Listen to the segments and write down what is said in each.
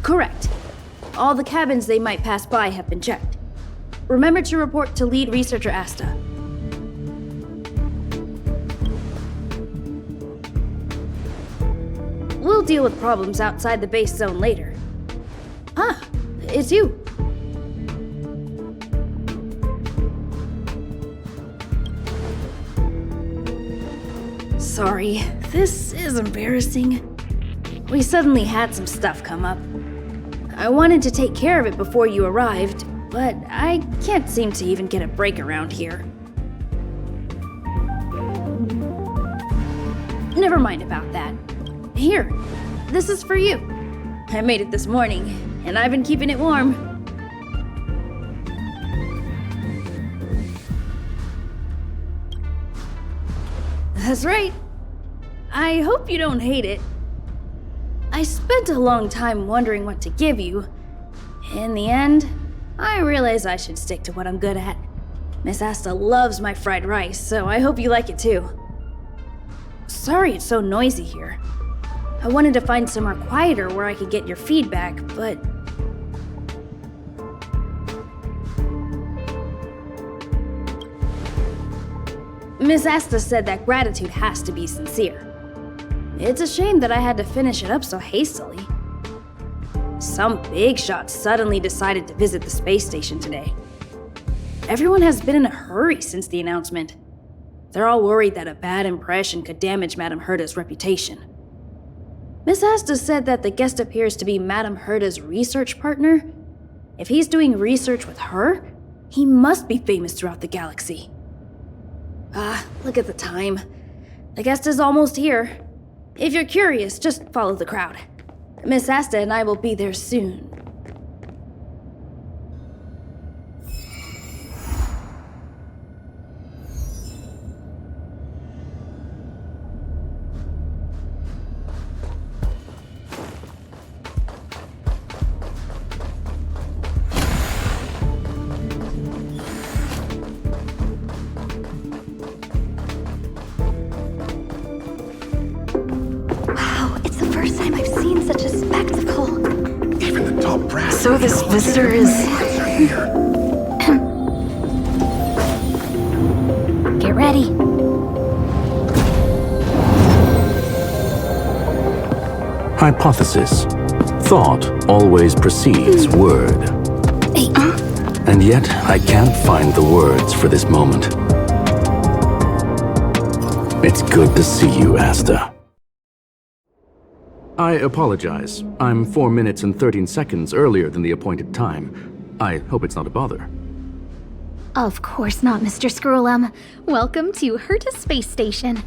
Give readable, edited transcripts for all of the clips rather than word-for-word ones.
Correct. All the cabins they might pass by have been checked. Remember to report to lead researcher Asta. We'll deal with problems outside the base zone later. Ah, it's you. Sorry, this is embarrassing. We suddenly had some stuff come up. I wanted to take care of it before you arrived, but I can't seem to even get a break around here. Never mind about that. Here, this is for you. I made it this morning, and I've been keeping it warm. That's right. I hope you don't hate it. I spent a long time wondering what to give you. In the end, I realized I should stick to what I'm good at. Miss Asta loves my fried rice, so I hope you like it too. Sorry it's so noisy here. I wanted to find somewhere quieter where I could get your feedback, but... Miss Asta said that gratitude has to be sincere. It's a shame that I had to finish it up so hastily. Some big shot suddenly decided to visit the space station today. Everyone has been in a hurry since the announcement. They're all worried that a bad impression could damage Madame Herta's reputation. Miss Asta said that the guest appears to be Madame Herta's research partner. If he's doing research with her, he must be famous throughout the galaxy. Look at the time. The guest is almost here. If you're curious, just follow the crowd. Miss Asta and I will be there soon. So this visitor is... Get ready. Hypothesis. Thought always precedes word. And yet, I can't find the words for this moment. It's good to see you, Asta. I apologize. I'm 4 minutes and 13 seconds earlier than the appointed time. I hope it's not a bother. Of course not, Mr. Scrollum. Welcome to Herta Space Station.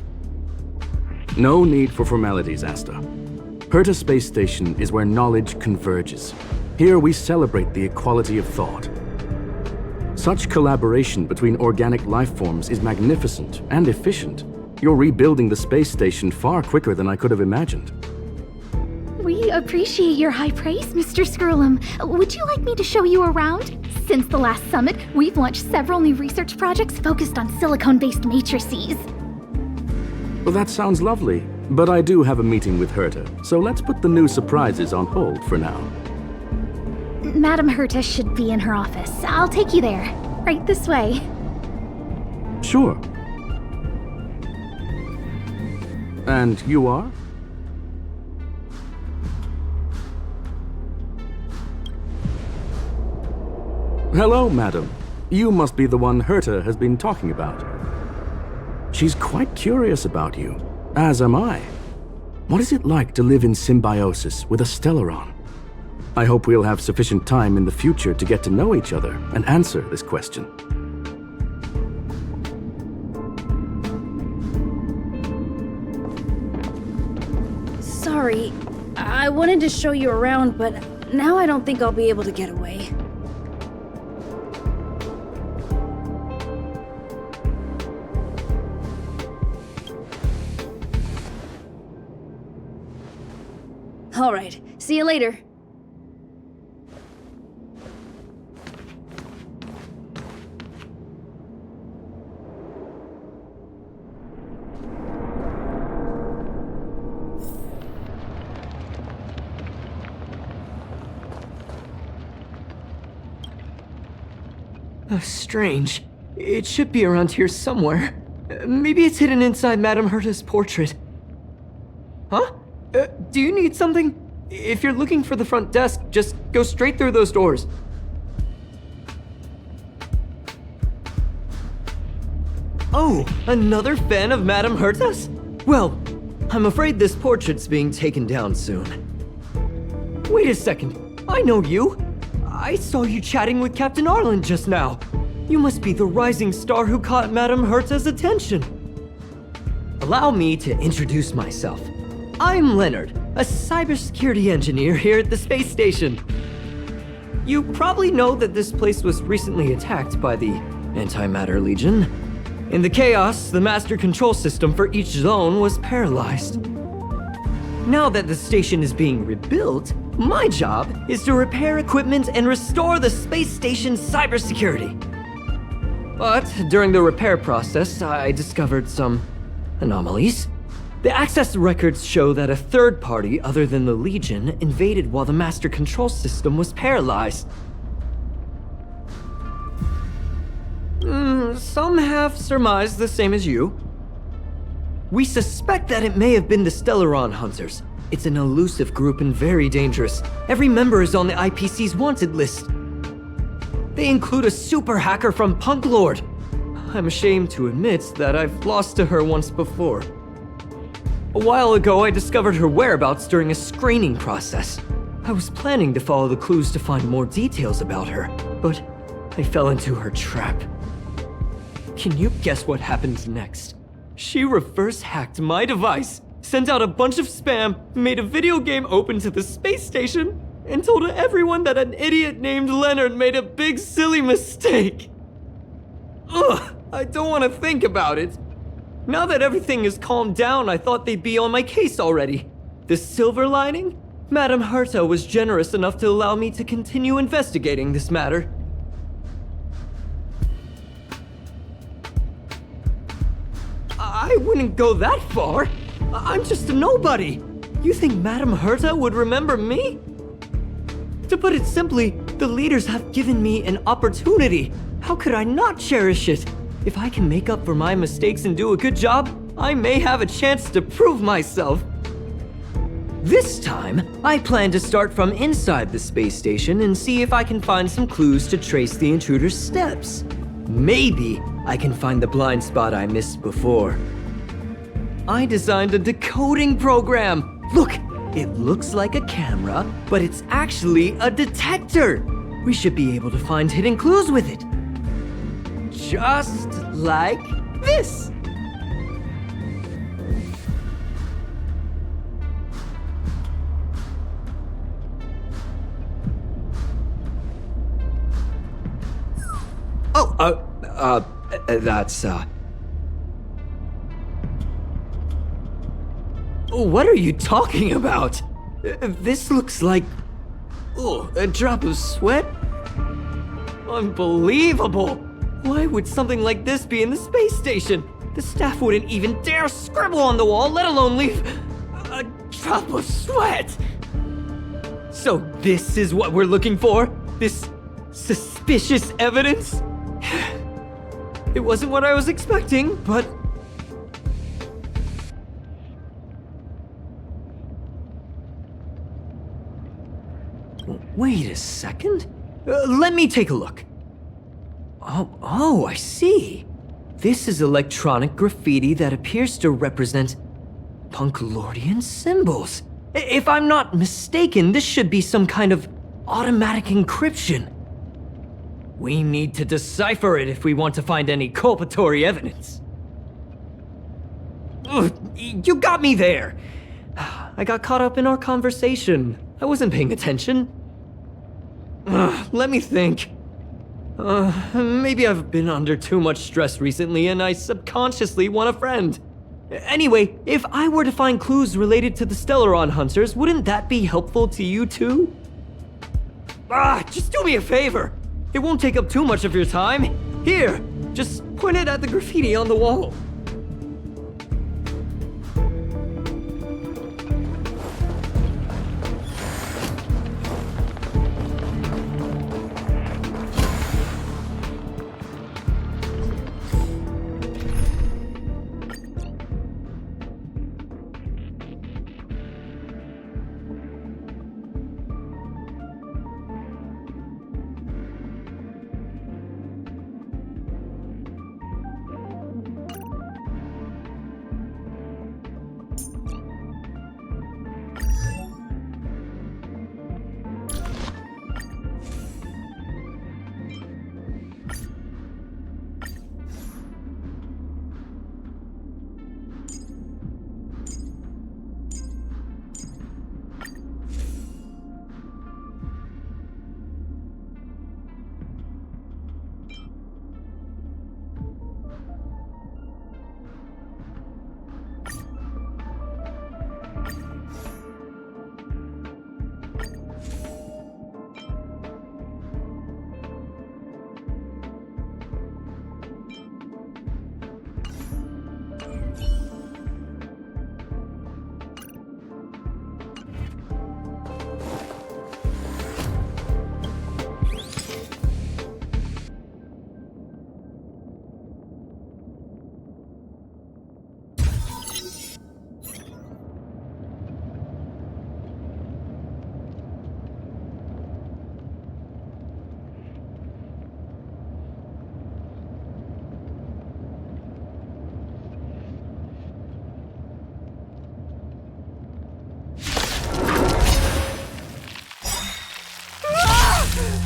No need for formalities, Asta. Herta Space Station is where knowledge converges. Here we celebrate the equality of thought. Such collaboration between organic life forms is magnificent and efficient. You're rebuilding the space station far quicker than I could have imagined. We appreciate your high praise, Mr. Scrollum. Would you like me to show you around? Since the last summit, we've launched several new research projects focused on silicone-based matrices. Well, that sounds lovely, but I do have a meeting with Herta, so let's put the new surprises on hold for now. Madame Herta should be in her office. I'll take you there. Right this way. Sure. And you are? Hello, madam. You must be the one Herta has been talking about. She's quite curious about you, as am I. What is it like to live in symbiosis with a Stellaron? I hope we'll have sufficient time in the future to get to know each other and answer this question. sorry. I wanted to show you around, but now I don't think I'll be able to get away. Alright, see you later. Strange. It should be around here somewhere. Maybe it's hidden inside Madame Herta's portrait. Huh? Do you need something? If you're looking for the front desk, just go straight through those doors. Oh, another fan of Madame Herta's? Well, I'm afraid this portrait's being taken down soon. Wait a second. I know you. I saw you chatting with Captain Arlen just now. You must be the rising star who caught Madame Herta's attention. Allow me to introduce myself. I'm Leonard, a cybersecurity engineer here at the space station. You probably know that this place was recently attacked by the Antimatter Legion. In the chaos, the master control system for each zone was paralyzed. Now that the station is being rebuilt, my job is to repair equipment and restore the space station's cybersecurity. But during the repair process, I discovered some anomalies. The access records show that a third party other than the Legion invaded while the master control system was paralyzed. Some have surmised the same as you. We suspect that it may have been the Stellaron Hunters. It's an elusive group and very dangerous. Every member is on the IPC's wanted list. They include a super hacker from Punklorde. I'm ashamed to admit that I've lost to her once before. A while ago, I discovered her whereabouts during a screening process. I was planning to follow the clues to find more details about her, but I fell into her trap. Can you guess what happened next? She reverse hacked my device, sent out a bunch of spam, made a video game open to the space station, and told everyone that an idiot named Leonard made a big silly mistake. Ugh, I don't want to think about it. Now that everything is calmed down, I thought they'd be on my case already. The silver lining? Madame Herta was generous enough to allow me to continue investigating this matter. I wouldn't go that far. I'm just a nobody. You think Madame Herta would remember me? To put it simply, the leaders have given me an opportunity. How could I not cherish it? If I can make up for my mistakes and do a good job, I may have a chance to prove myself. This time, I plan to start from inside the space station and see if I can find some clues to trace the intruder's steps. Maybe I can find the blind spot I missed before. I designed a decoding program. Look, it looks like a camera, but it's actually a detector. We should be able to find hidden clues with it. Just like this. That's, What are you talking about? This looks like... a drop of sweat? Unbelievable! Why would something like this be in the space station? The staff wouldn't even dare scribble on the wall, let alone leave a drop of sweat! So this is what we're looking for? This suspicious evidence? It wasn't what I was expecting, but... Wait a second. Let me take a look. Oh, I see. This is electronic graffiti that appears to represent Punklordian symbols. If I'm not mistaken, this should be some kind of automatic encryption. We need to decipher it if we want to find any culpatory evidence. Ugh, you got me there. I got caught up in our conversation. I wasn't paying attention. Let me think. Maybe I've been under too much stress recently and I subconsciously want a friend. Anyway, if I were to find clues related to the Stellaron Hunters, wouldn't that be helpful to you too? Just do me a favor. It won't take up too much of your time. Here, just point it at the graffiti on the wall.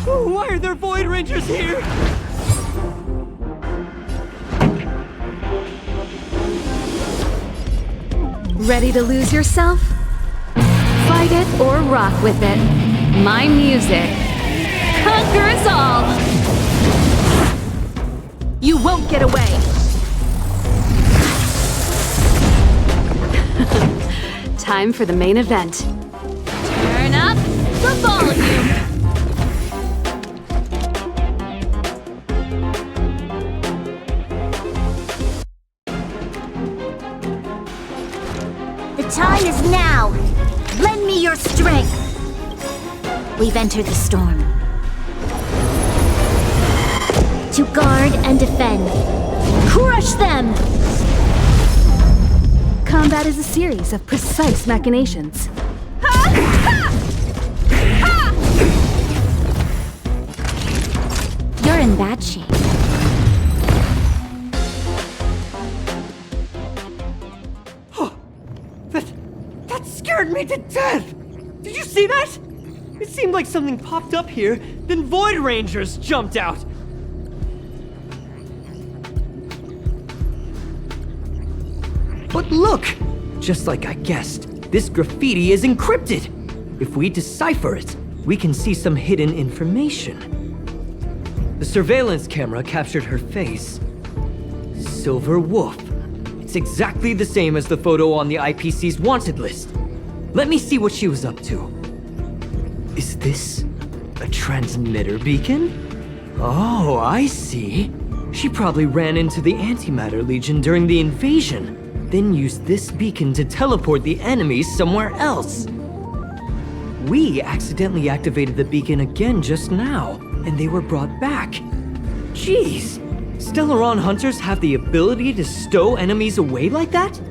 Why are there Void Rangers here? Ready to lose yourself? Fight it or rock with it. My music conquers all! You won't get away! Time for the main event. Turn up the volume! The time is now! Lend me your strength! We've entered the storm. To guard and defend. Crush them! Combat is a series of precise machinations. You're in bad shape. That scared me to death! Did you see that? It seemed like something popped up here, then Void Rangers jumped out. But look! Just like I guessed, this graffiti is encrypted. If we decipher it, we can see some hidden information. The surveillance camera captured her face. Silver Wolf. It's exactly the same as the photo on the IPC's wanted list. Let me see what she was up to. Is this a transmitter beacon? Oh, I see. She probably ran into the Antimatter Legion during the invasion, then used this beacon to teleport the enemies somewhere else. We accidentally activated the beacon again just now, and they were brought back. Jeez, Stellaron Hunters have the ability to stow enemies away like that?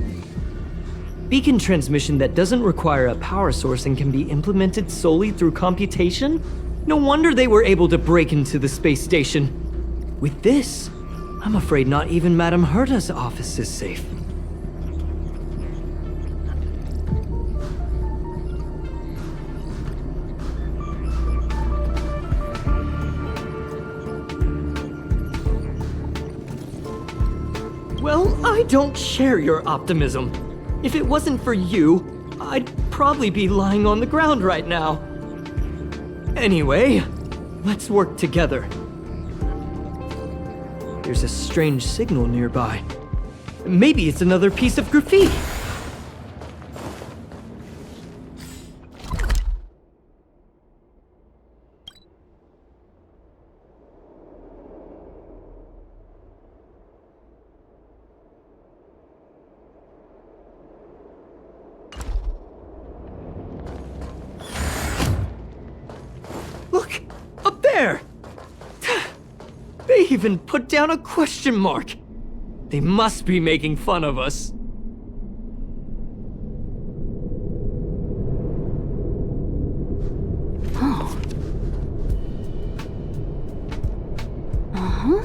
Beacon transmission that doesn't require a power source and can be implemented solely through computation? No wonder they were able to break into the space station. With this, I'm afraid not even Madame Herta's office is safe. Well, I don't share your optimism. If it wasn't for you, I'd probably be lying on the ground right now. Anyway, let's work together. There's a strange signal nearby. Maybe it's another piece of graffiti. Look! Up there! They even put down a question mark! They must be making fun of us. Oh. Uh-huh.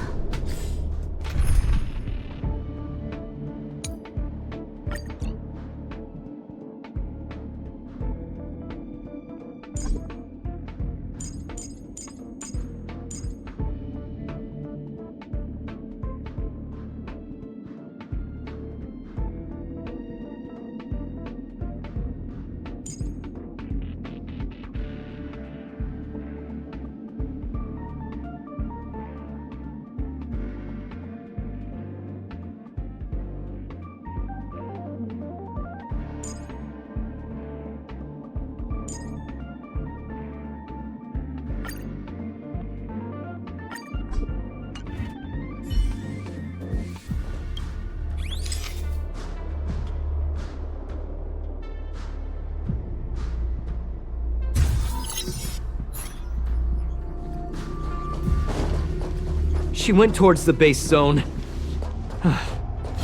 She went towards the base zone.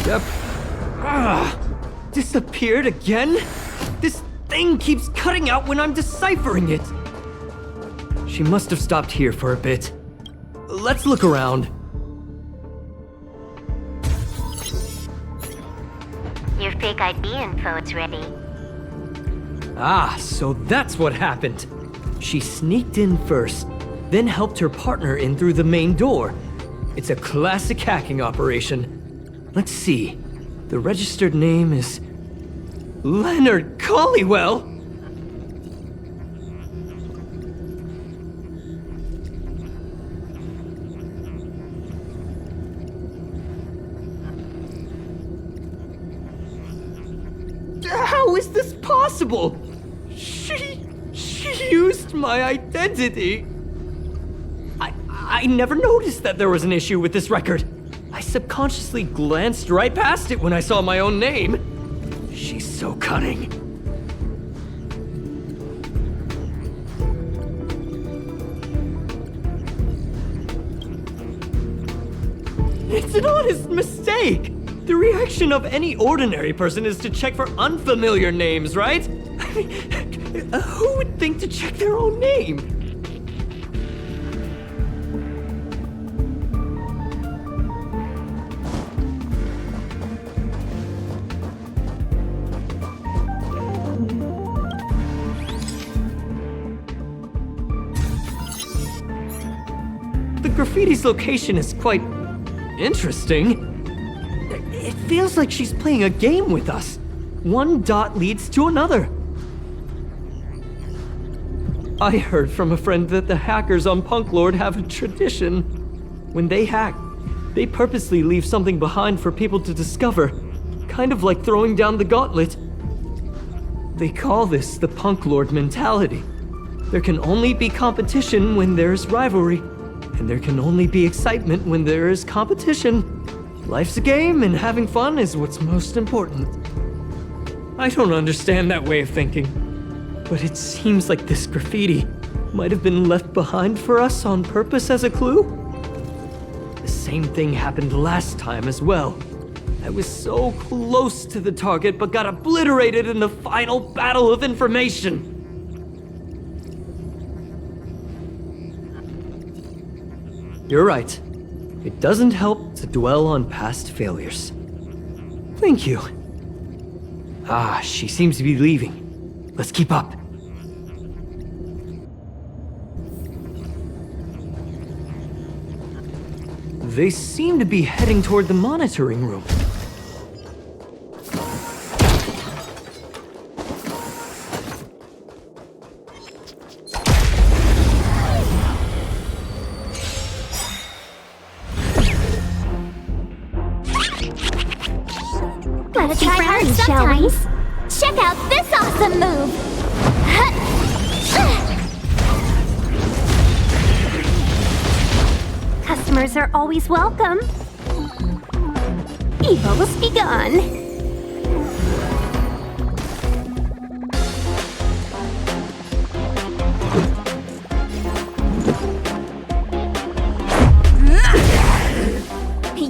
Yep. Disappeared again? This thing keeps cutting out when I'm deciphering it. She must have stopped here for a bit. Let's look around. Your fake ID info is ready. Ah, so that's what happened. She sneaked in first, then helped her partner in through the main door. It's a classic hacking operation. Let's see. The registered name is Leonard Collywell. How is this possible? She used my identity. I never noticed that there was an issue with this record. I subconsciously glanced right past it when I saw my own name. She's so cunning. It's an honest mistake. The reaction of any ordinary person is to check for unfamiliar names, right? I mean, who would think to check their own name? The graffiti's location is quite interesting. It feels like she's playing a game with us. One dot leads to another. I heard from a friend that the hackers on Punklorde have a tradition. When they hack, they purposely leave something behind for people to discover, kind of like throwing down the gauntlet. They call this the Punklorde mentality. There can only be competition when there's rivalry, and there can only be excitement when there is competition. Life's a game, and having fun is what's most important. I don't understand that way of thinking, but it seems like this graffiti might have been left behind for us on purpose as a clue. The same thing happened last time as well. I was so close to the target, but got obliterated in the final battle of information. You're right. It doesn't help to dwell on past failures. Thank you. Ah, she seems to be leaving. Let's keep up. They seem to be heading toward the monitoring room. Let's be friends, shall we? Check out this awesome move! Customers are always welcome. Evil's begun.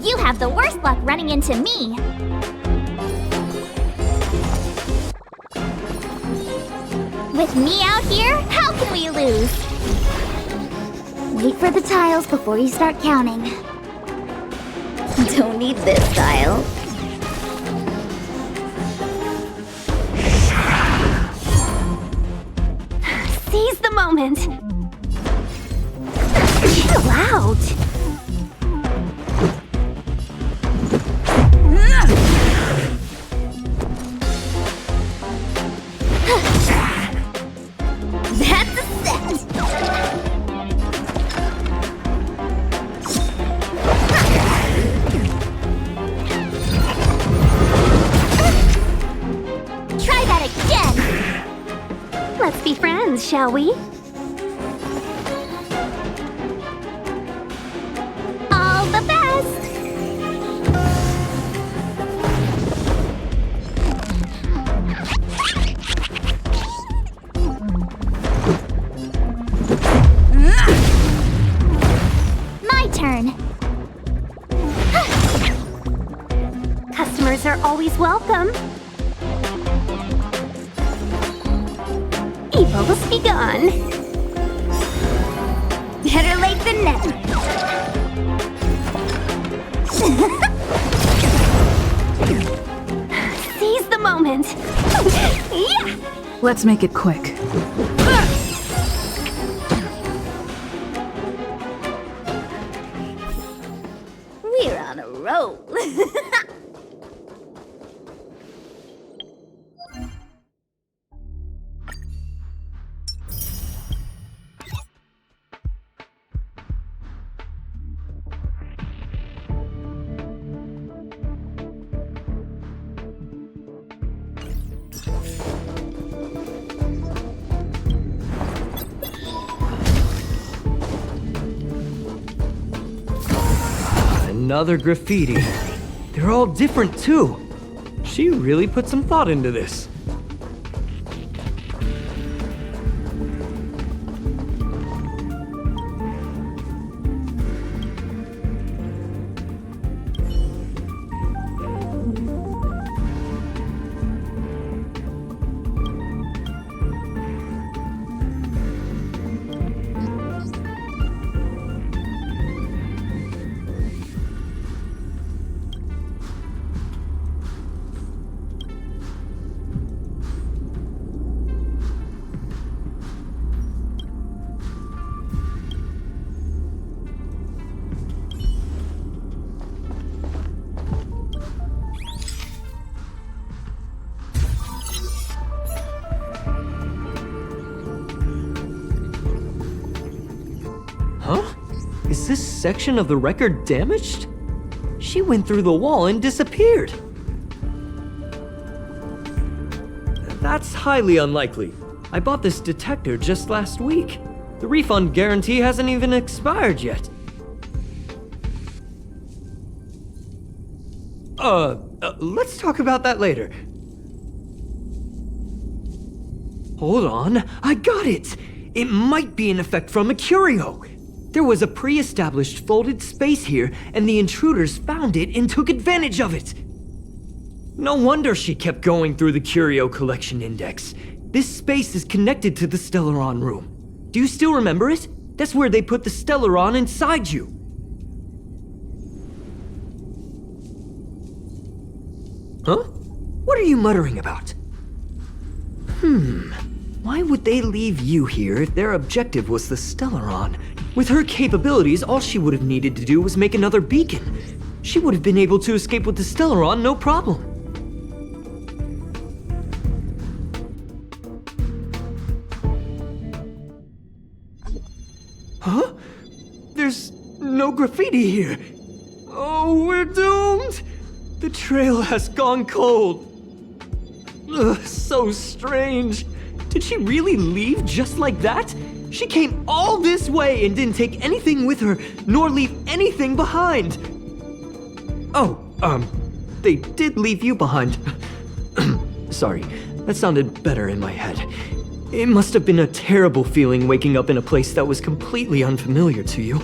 You have the worst luck running into me. With me out here, how can we lose? Wait for the tiles before you start counting. Don't need this tile. Seize the moment. Chill out. That's a set! Try that again! Let's be friends, shall we? All the best! My turn. Customers are always welcome. Evil's begun. Better late than never. Seize the moment. Yeah! Let's make it quick. We're on a roll. Another graffiti. They're all different too. She really put some thought into this. Huh? Is this section of the record damaged? She went through the wall and disappeared. That's highly unlikely. I bought this detector just last week. The refund guarantee hasn't even expired yet. Let's talk about that later. Hold on, I got it! It might be an effect from a curio. There was a pre-established folded space here, and the intruders found it and took advantage of it. No wonder she kept going through the curio collection index. This space is connected to the Stellaron room. Do you still remember it? That's where they put the Stellaron inside you. Huh? What are you muttering about? Why would they leave you here if their objective was the Stellaron? With her capabilities, all she would have needed to do was make another beacon. She would have been able to escape with the Stellaron, no problem. Huh? There's no graffiti here. Oh, we're doomed! The trail has gone cold. Ugh, so strange. Did she really leave just like that? She came all this way and didn't take anything with her, nor leave anything behind. Oh, they did leave you behind. Sorry, that sounded better in my head. It must have been a terrible feeling waking up in a place that was completely unfamiliar to you.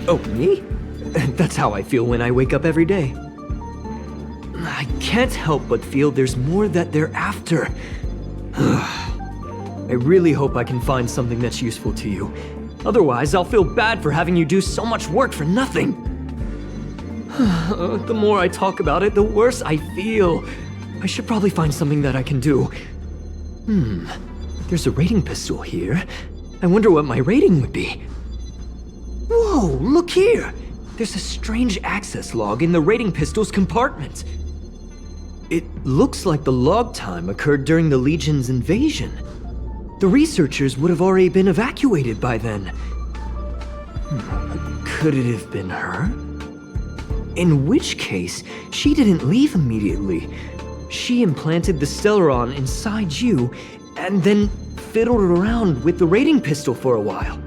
Oh, me? That's how I feel when I wake up every day. I can't help but feel there's more that they're after. I really hope I can find something that's useful to you. Otherwise, I'll feel bad for having you do so much work for nothing. The more I talk about it, the worse I feel. I should probably find something that I can do. There's a rating pistol here. I wonder what my rating would be. Whoa, look here! There's a strange access log in the rating pistol's compartment. It looks like the log time occurred during the Legion's invasion. The researchers would have already been evacuated by then. Could it have been her? In which case, she didn't leave immediately. She implanted the Stellaron inside you, and then fiddled around with the rating pistol for a while.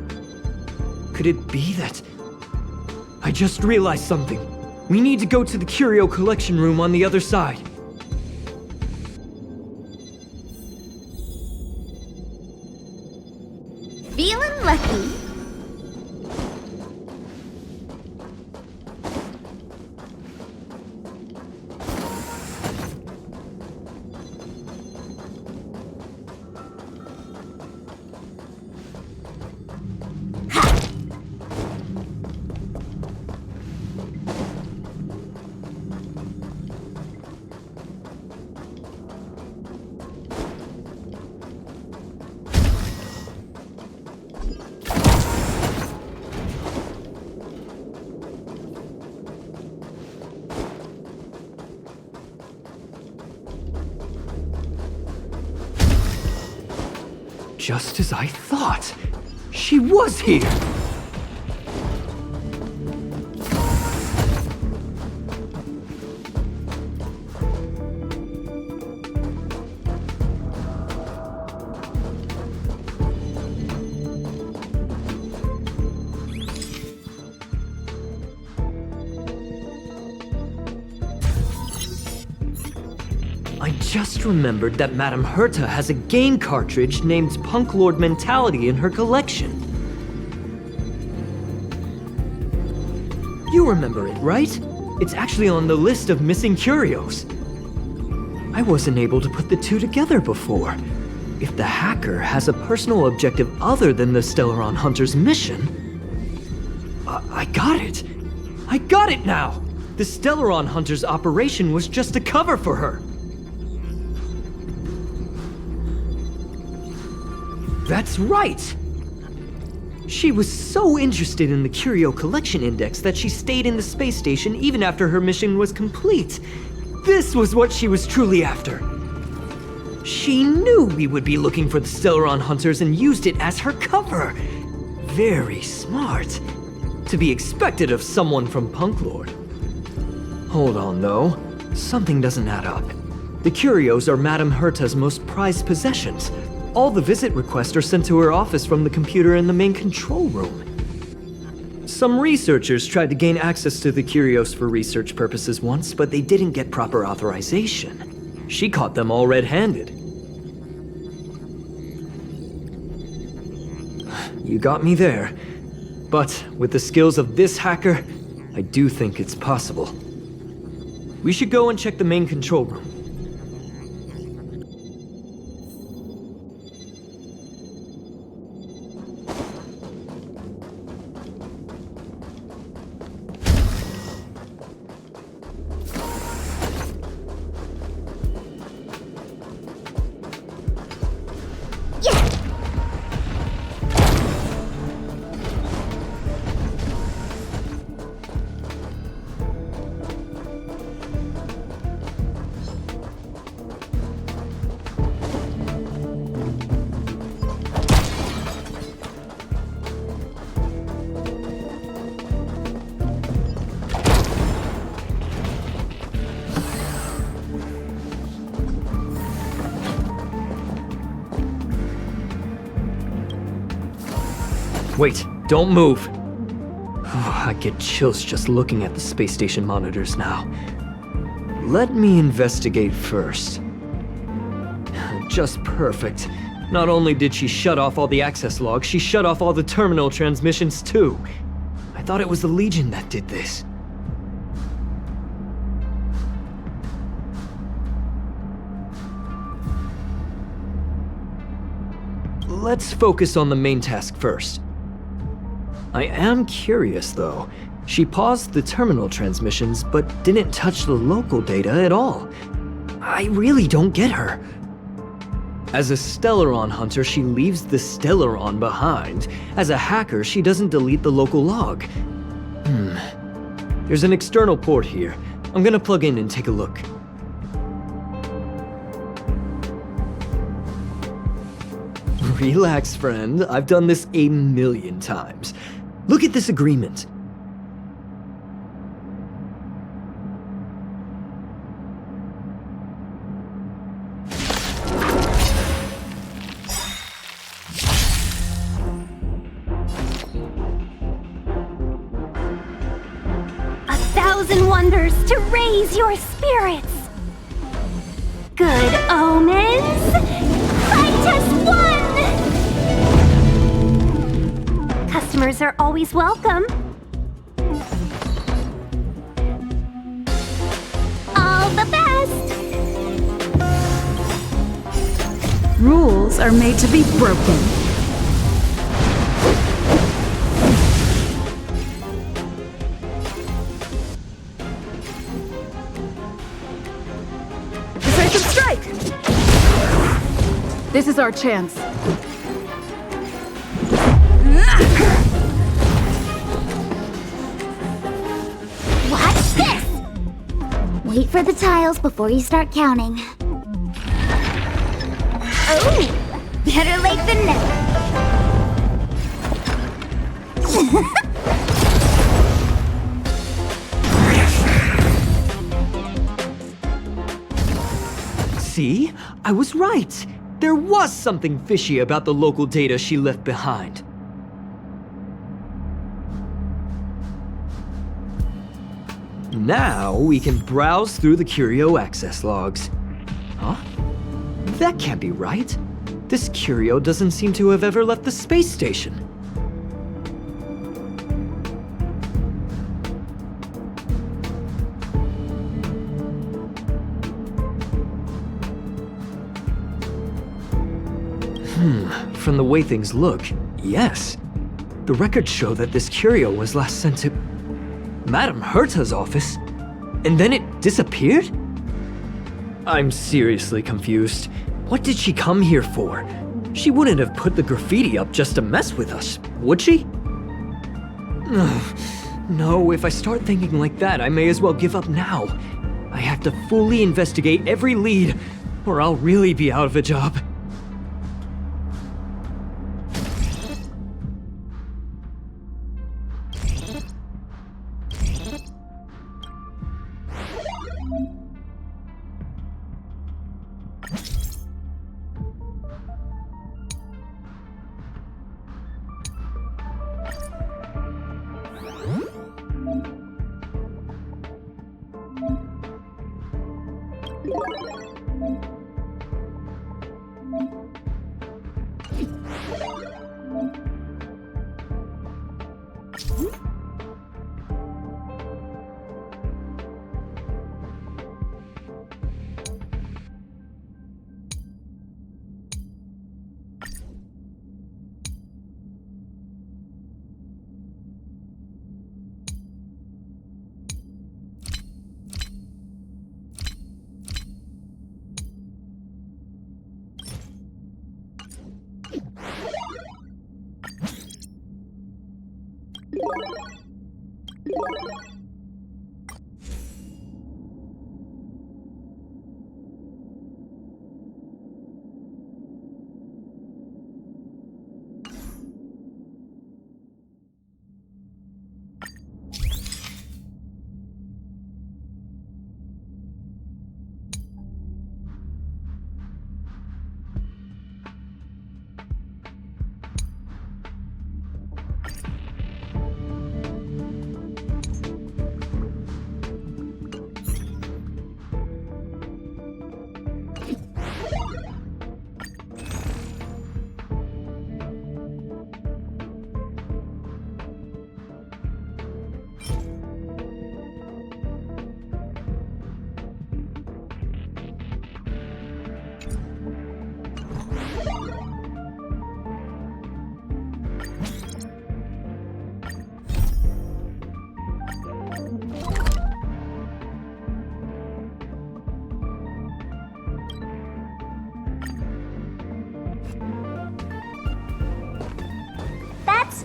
Could it be that... I just realized something. We need to go to the curio collection room on the other side. Feeling lucky. Just as I thought. She was here! I just remembered that Madame Herta has a game cartridge named Punklorde Mentality in her collection. You remember it, right? It's actually on the list of missing curios. I wasn't able to put the two together before. If the hacker has a personal objective other than the Stellaron Hunter's mission... I got it! I got it now! The Stellaron Hunter's operation was just a cover for her. That's right! She was so interested in the Curio Collection Index that she stayed in the space station even after her mission was complete. This was what she was truly after. She knew we would be looking for the Stellaron Hunters and used it as her cover. Very smart. To be expected of someone from Punklorde. Hold on, though. Something doesn't add up. The curios are Madame Herta's most prized possessions. All the visit requests are sent to her office from the computer in the main control room. Some researchers tried to gain access to the curios for research purposes once, but they didn't get proper authorization. She caught them all red-handed. You got me there. But with the skills of this hacker, I do think it's possible. We should go and check the main control room. Wait, don't move. I get chills just looking at the space station monitors now. Let me investigate first. Just perfect. Not only did she shut off all the access logs, she shut off all the terminal transmissions too. I thought it was the Legion that did this. Let's focus on the main task first. I am curious though. She paused the terminal transmissions, but didn't touch the local data at all. I really don't get her. As a Stellaron hunter, she leaves the Stellaron behind. As a hacker, she doesn't delete the local log. There's an external port here. I'm gonna plug in and take a look. Relax, friend. I've done this a million times. Look at this agreement. Wonders to raise your spirits. Good omens. Fight as one. Customers are always welcome. All the best. Rules are made to be broken. This is our chance. Watch this! Wait for the tiles before you start counting. Oh! Better late than never. See? I was right! There was something fishy about the local data she left behind. Now we can browse through the Curio access logs. Huh? That can't be right. This Curio doesn't seem to have ever left the space station. From the way things look, yes. The records show that this curio was last sent to Madame Herta's office, and then it disappeared? I'm seriously confused. What did she come here for? She wouldn't have put the graffiti up just to mess with us, would she? No, if I start thinking like that, I may as well give up now. I have to fully investigate every lead, or I'll really be out of a job.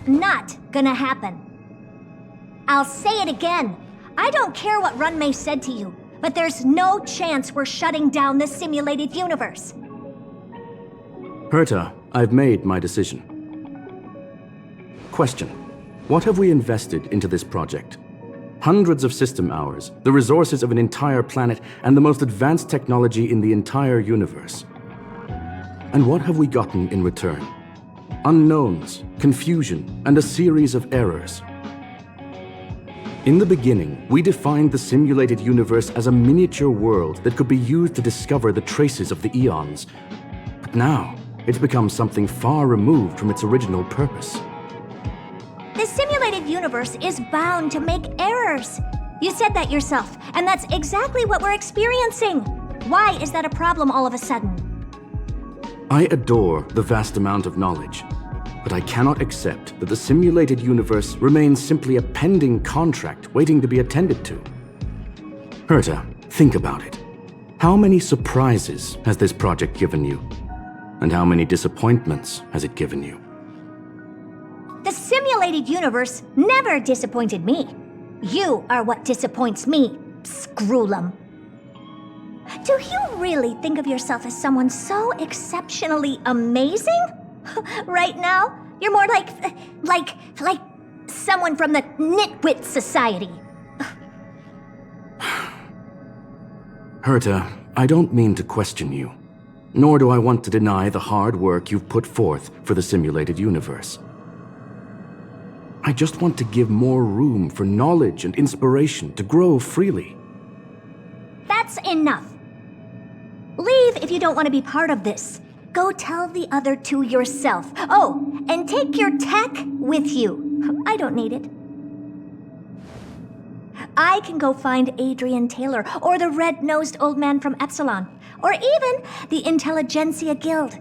That's not gonna happen. I'll say it again. I don't care what Runmei said to you, but there's no chance we're shutting down the simulated universe. Herta, I've made my decision. Question. What have we invested into this project? Hundreds of system hours, the resources of an entire planet, and the most advanced technology in the entire universe. And what have we gotten in return? Unknowns, confusion, and a series of errors. In the beginning, we defined the simulated universe as a miniature world that could be used to discover the traces of the eons. But now, it's become something far removed from its original purpose. The simulated universe is bound to make errors. You said that yourself, and that's exactly what we're experiencing. Why is that a problem all of a sudden? I adore the vast amount of knowledge, but I cannot accept that the simulated universe remains simply a pending contract waiting to be attended to. Herta, think about it. How many surprises has this project given you? And how many disappointments has it given you? The simulated universe never disappointed me. You are what disappoints me, Scroolum. Do you really think of yourself as someone so exceptionally amazing? Right now, you're more like someone from the Nitwit Society. Herta, I don't mean to question you, nor do I want to deny the hard work you've put forth for the simulated universe. I just want to give more room for knowledge and inspiration to grow freely. That's enough. Leave if you don't want to be part of this. Go tell the other two yourself. Oh, and take your tech with you. I don't need it. I can go find Adrian Taylor, or the red-nosed old man from Epsilon, or even the Intelligentsia Guild.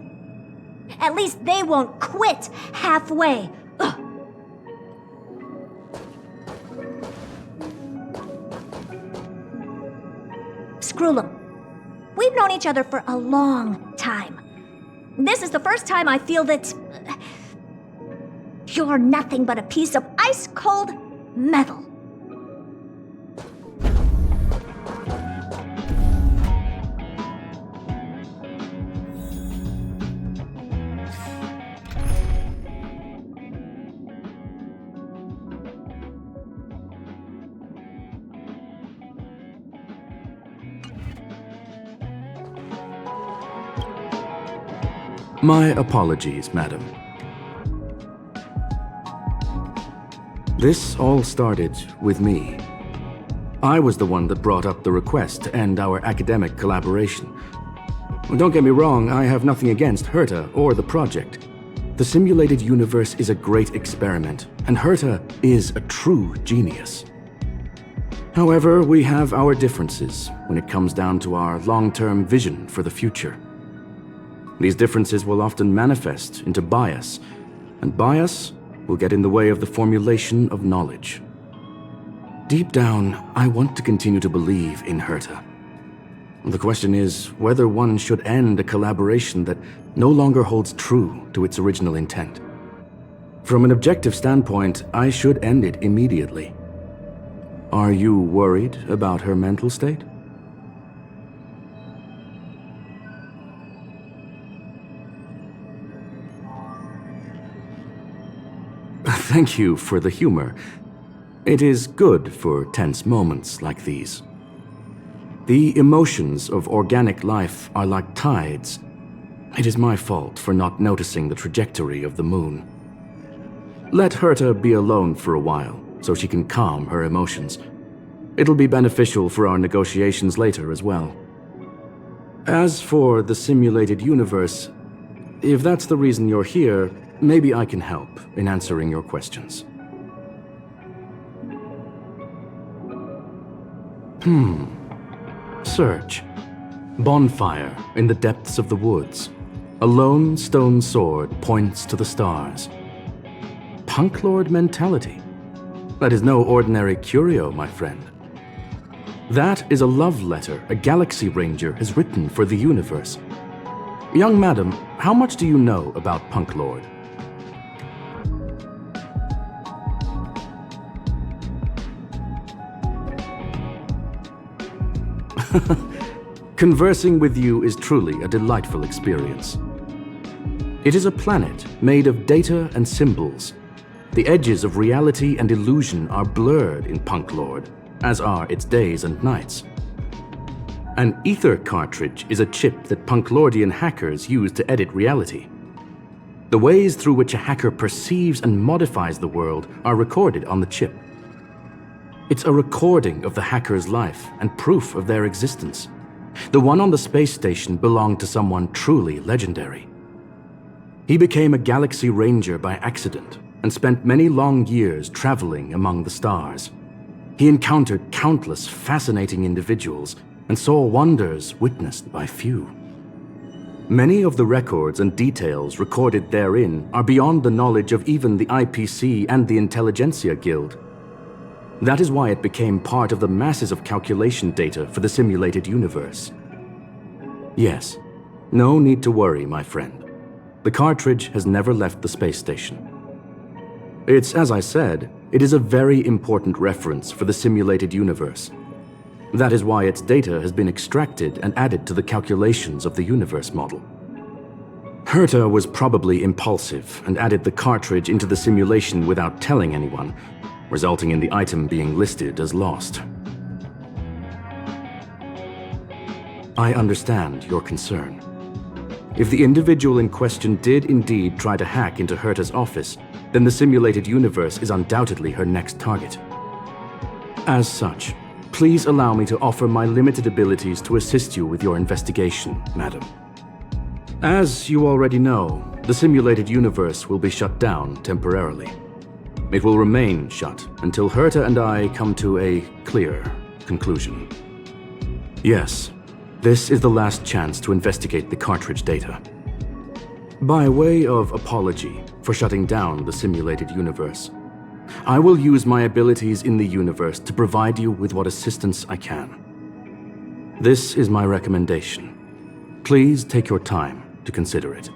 At least they won't quit halfway. Ugh. Scroolum, we've known each other for a long time. This is the first time I feel that you're nothing but a piece of ice-cold metal. My apologies, madam. This all started with me. I was the one that brought up the request to end our academic collaboration. Don't get me wrong, I have nothing against Herta or the project. The simulated universe is a great experiment, and Herta is a true genius. However, we have our differences when it comes down to our long-term vision for the future. These differences will often manifest into bias, and bias will get in the way of the formulation of knowledge. Deep down, I want to continue to believe in Herta. The question is whether one should end a collaboration that no longer holds true to its original intent. From an objective standpoint, I should end it immediately. Are you worried about her mental state? Thank you for the humor. It is good for tense moments like these. The emotions of organic life are like tides. It is my fault for not noticing the trajectory of the moon. Let Herta be alone for a while, so she can calm her emotions. It'll be beneficial for our negotiations later as well. As for the simulated universe, if that's the reason you're here, maybe I can help in answering your questions. Search. Bonfire in the depths of the woods. A lone stone sword points to the stars. Punklorde mentality. That is no ordinary curio, my friend. That is a love letter a Galaxy Ranger has written for the universe. Young madam, how much do you know about Punklorde? Conversing with you is truly a delightful experience. It is a planet made of data and symbols. The edges of reality and illusion are blurred in Punklorde, as are its days and nights. An ether cartridge is a chip that Punklordian hackers use to edit reality. The ways through which a hacker perceives and modifies the world are recorded on the chip. It's a recording of the hacker's life and proof of their existence. The one on the space station belonged to someone truly legendary. He became a galaxy ranger by accident and spent many long years traveling among the stars. He encountered countless fascinating individuals and saw wonders witnessed by few. Many of the records and details recorded therein are beyond the knowledge of even the IPC and the Intelligentsia Guild. That is why it became part of the masses of calculation data for the simulated universe. Yes, no need to worry, my friend. The cartridge has never left the space station. It's, as I said, it is a very important reference for the simulated universe. That is why its data has been extracted and added to the calculations of the universe model. Herta was probably impulsive and added the cartridge into the simulation without telling anyone, resulting in the item being listed as lost. I understand your concern. If the individual in question did indeed try to hack into Herta's office, then the simulated universe is undoubtedly her next target. As such, please allow me to offer my limited abilities to assist you with your investigation, madam. As you already know, the simulated universe will be shut down temporarily. It will remain shut until Herta and I come to a clear conclusion. Yes, this is the last chance to investigate the cartridge data. By way of apology for shutting down the simulated universe, I will use my abilities in the universe to provide you with what assistance I can. This is my recommendation. Please take your time to consider it.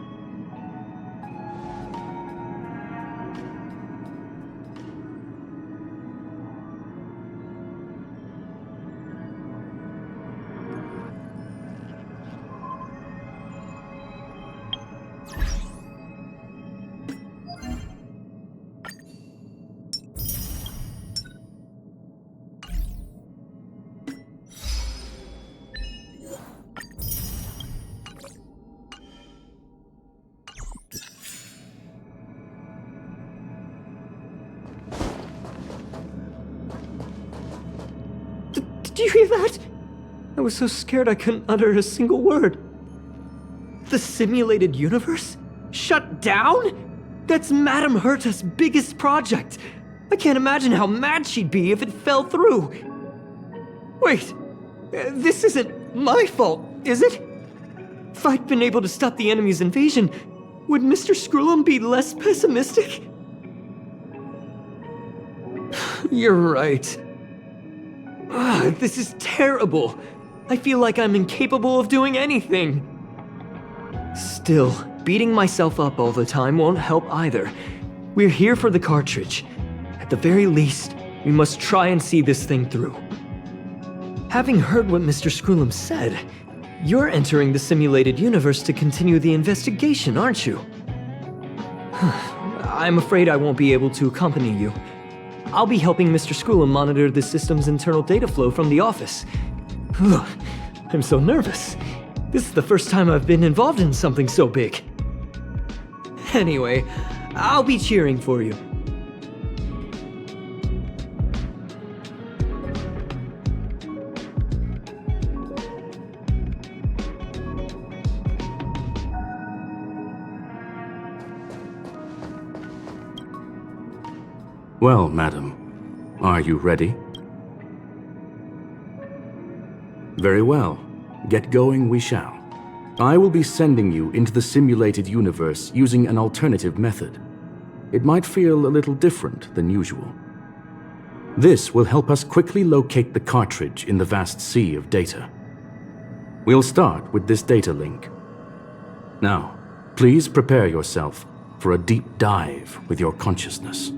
Did you hear that? I was so scared I couldn't utter a single word. The simulated universe? Shut down? That's Madame Herta's biggest project. I can't imagine how mad she'd be if it fell through. Wait, this isn't my fault, is it? If I'd been able to stop the enemy's invasion, would Mr. Scrollum be less pessimistic? You're right. This is terrible. I feel like I'm incapable of doing anything. Still, beating myself up all the time won't help either. We're here for the cartridge. At the very least, we must try and see this thing through. Having heard what Mr. Scrollum said, you're entering the simulated universe to continue the investigation, aren't you? I'm afraid I won't be able to accompany you. I'll be helping Mr. Scrollum monitor the system's internal data flow from the office. I'm so nervous. This is the first time I've been involved in something so big. Anyway, I'll be cheering for you. Well, madam, are you ready? Very well. Get going we shall. I will be sending you into the simulated universe using an alternative method. It might feel a little different than usual. This will help us quickly locate the cartridge in the vast sea of data. We'll start with this data link. Now, please prepare yourself for a deep dive with your consciousness.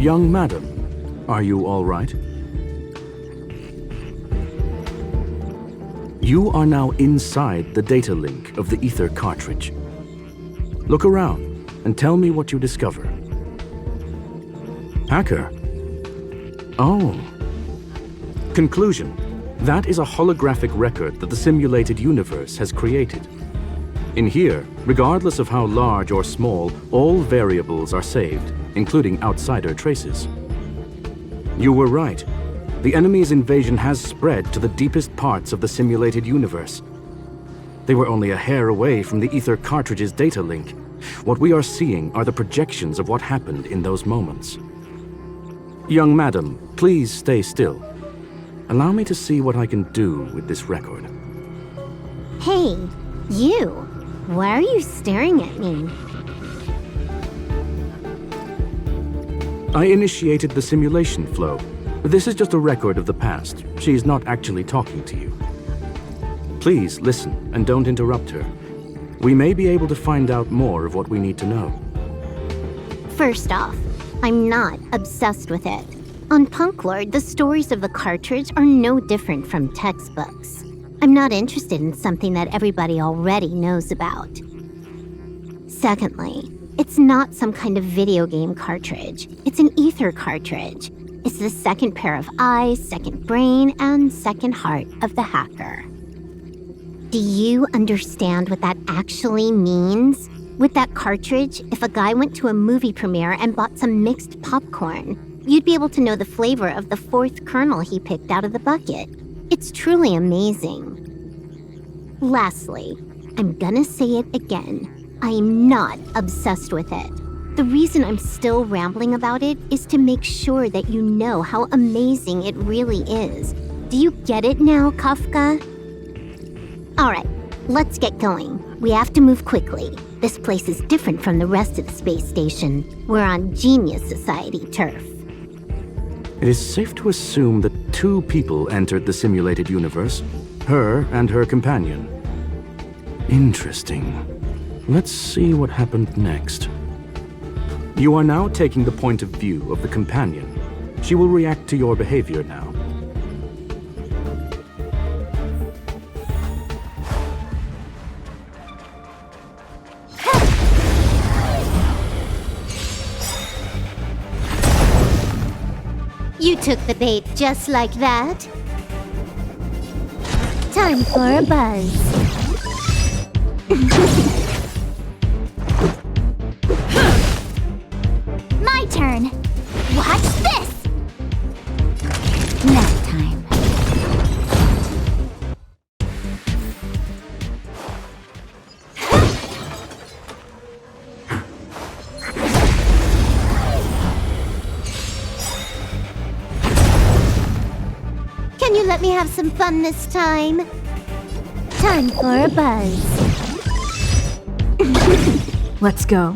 Young madam, are you all right? You are now inside the data link of the Ether cartridge. Look around and tell me what you discover. Hacker? Oh. Conclusion. That is a holographic record that the simulated universe has created. In here, regardless of how large or small, all variables are saved, including outsider traces. You were right. The enemy's invasion has spread to the deepest parts of the simulated universe. They were only a hair away from the Ether cartridge's data link. What we are seeing are the projections of what happened in those moments. Young madam, please stay still. Allow me to see what I can do with this record. Hey, you! Why are you staring at me? I initiated the simulation flow. This is just a record of the past. She's not actually talking to you. Please listen and don't interrupt her. We may be able to find out more of what we need to know. First off, I'm not obsessed with it. On Punklorde, the stories of the cartridge are no different from textbooks. I'm not interested in something that everybody already knows about. Secondly, it's not some kind of video game cartridge. It's an Ether cartridge. It's the second pair of eyes, second brain, and second heart of the hacker. Do you understand what that actually means? With that cartridge, if a guy went to a movie premiere and bought some mixed popcorn, you'd be able to know the flavor of the fourth kernel he picked out of the bucket. It's truly amazing. Lastly, I'm gonna say it again. I am not obsessed with it. The reason I'm still rambling about it is to make sure that you know how amazing it really is. Do you get it now, Kafka? Alright, let's get going. We have to move quickly. This place is different from the rest of the space station. We're on Genius Society turf. It is safe to assume that two people entered the simulated universe, her and her companion. Interesting. Let's see what happened next. You are now taking the point of view of the companion. She will react to your behavior now. You took the bait just like that. Time for a buzz. My turn. Watch this. Nap time. Can you let me have some fun this time? Time for a buzz. Let's go.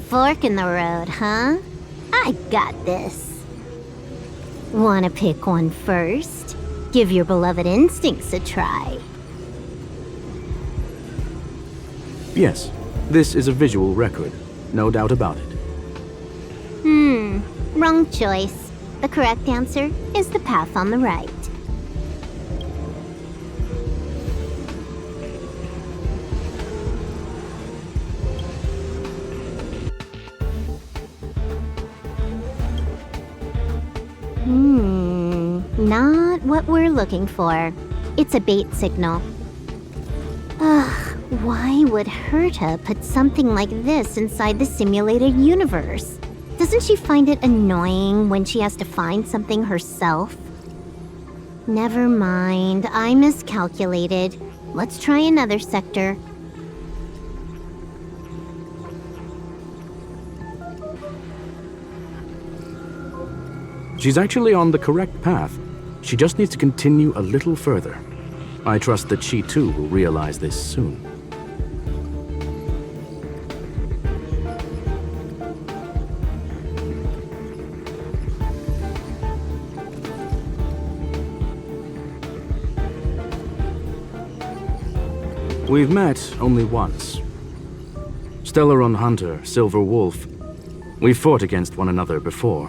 Fork in the road, huh? I got this. Wanna pick one first? Give your beloved instincts a try. Yes, this is a visual record. No doubt about it. Wrong choice. The correct answer is the path on the right. Not what we're looking for. It's a bait signal. Ugh, why would Herta put something like this inside the simulated universe? Doesn't she find it annoying when she has to find something herself? Never mind, I miscalculated. Let's try another sector. She's actually on the correct path. She just needs to continue a little further. I trust that she too will realize this soon. We've met only once. Stellaron Hunter, Silver Wolf. We fought against one another before.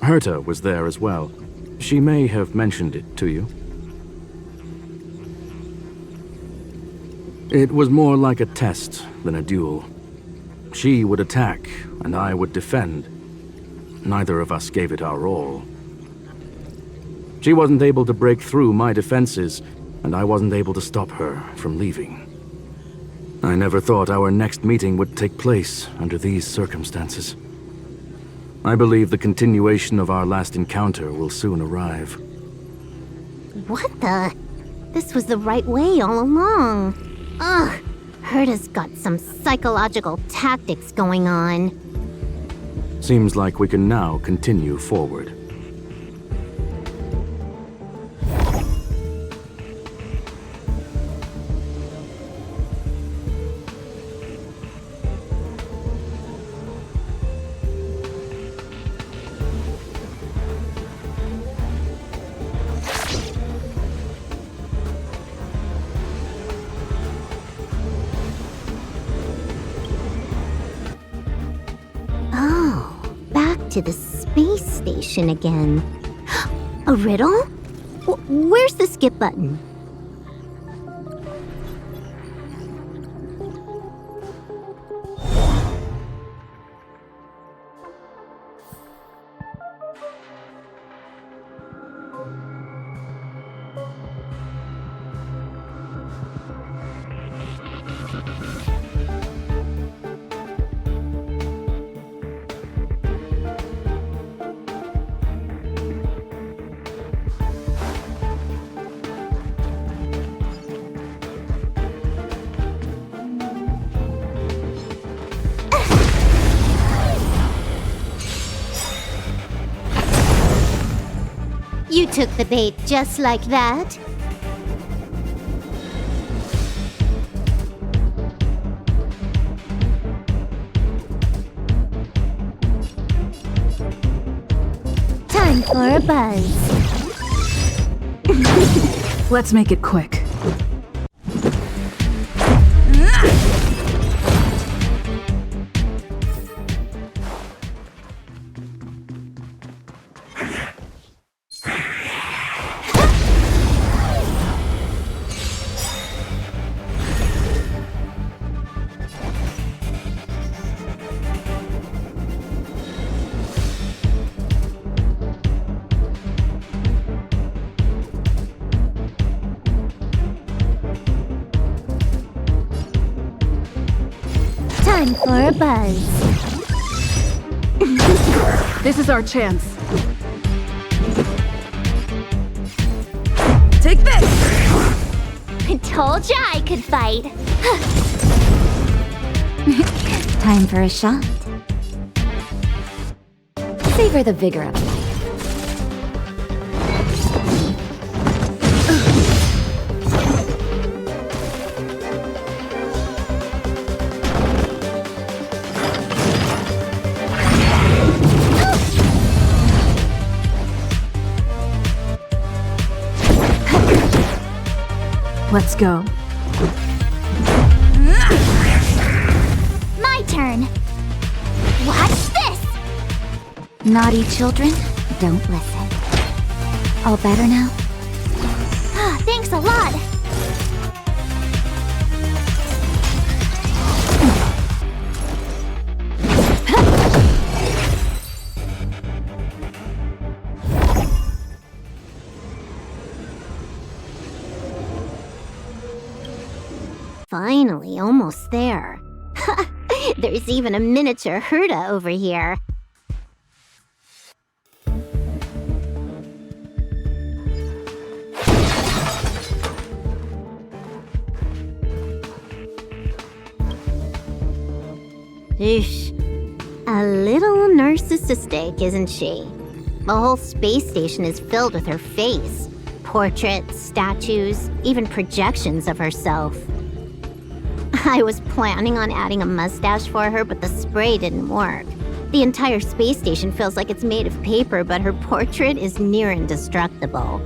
Herta was there as well. She may have mentioned it to you. It was more like a test than a duel. She would attack, and I would defend. Neither of us gave it our all. She wasn't able to break through my defenses, and I wasn't able to stop her from leaving. I never thought our next meeting would take place under these circumstances. I believe the continuation of our last encounter will soon arrive. What the? This was the right way all along. Ugh, Herta's got some psychological tactics going on. Seems like we can now continue forward. To the space station again. A riddle? Where's the skip button? You took the bait just like that? Time for a buzz. Let's make it quick. Time for a buzz. This is our chance. Take this! I told ya I could fight. Time for a shot. Savor the vigor of life. Let's go. My turn. Watch this! Naughty children, don't listen. All better now? Thanks a lot! Finally, almost there. There's even a miniature Herta over here. Eesh. A little narcissistic, isn't she? The whole space station is filled with her face. Portraits, statues, even projections of herself. I was planning on adding a mustache for her, but the spray didn't work. The entire space station feels like it's made of paper, but her portrait is near indestructible.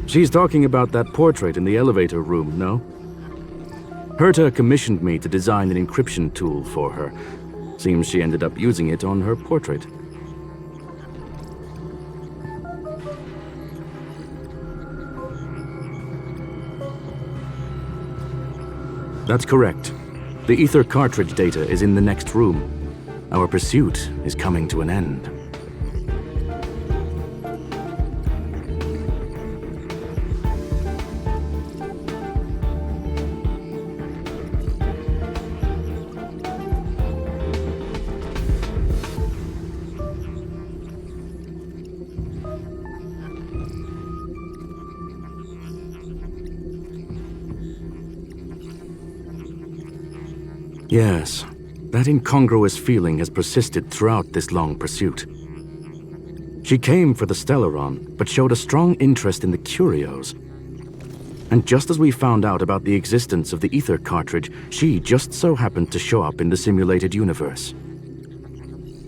She's talking about that portrait in the elevator room, no? Herta commissioned me to design an encryption tool for her. Seems she ended up using it on her portrait. That's correct. The ether cartridge data is in the next room. Our pursuit is coming to an end. Yes, that incongruous feeling has persisted throughout this long pursuit. She came for the Stellaron, but showed a strong interest in the curios. And just as we found out about the existence of the ether cartridge, she just so happened to show up in the simulated universe.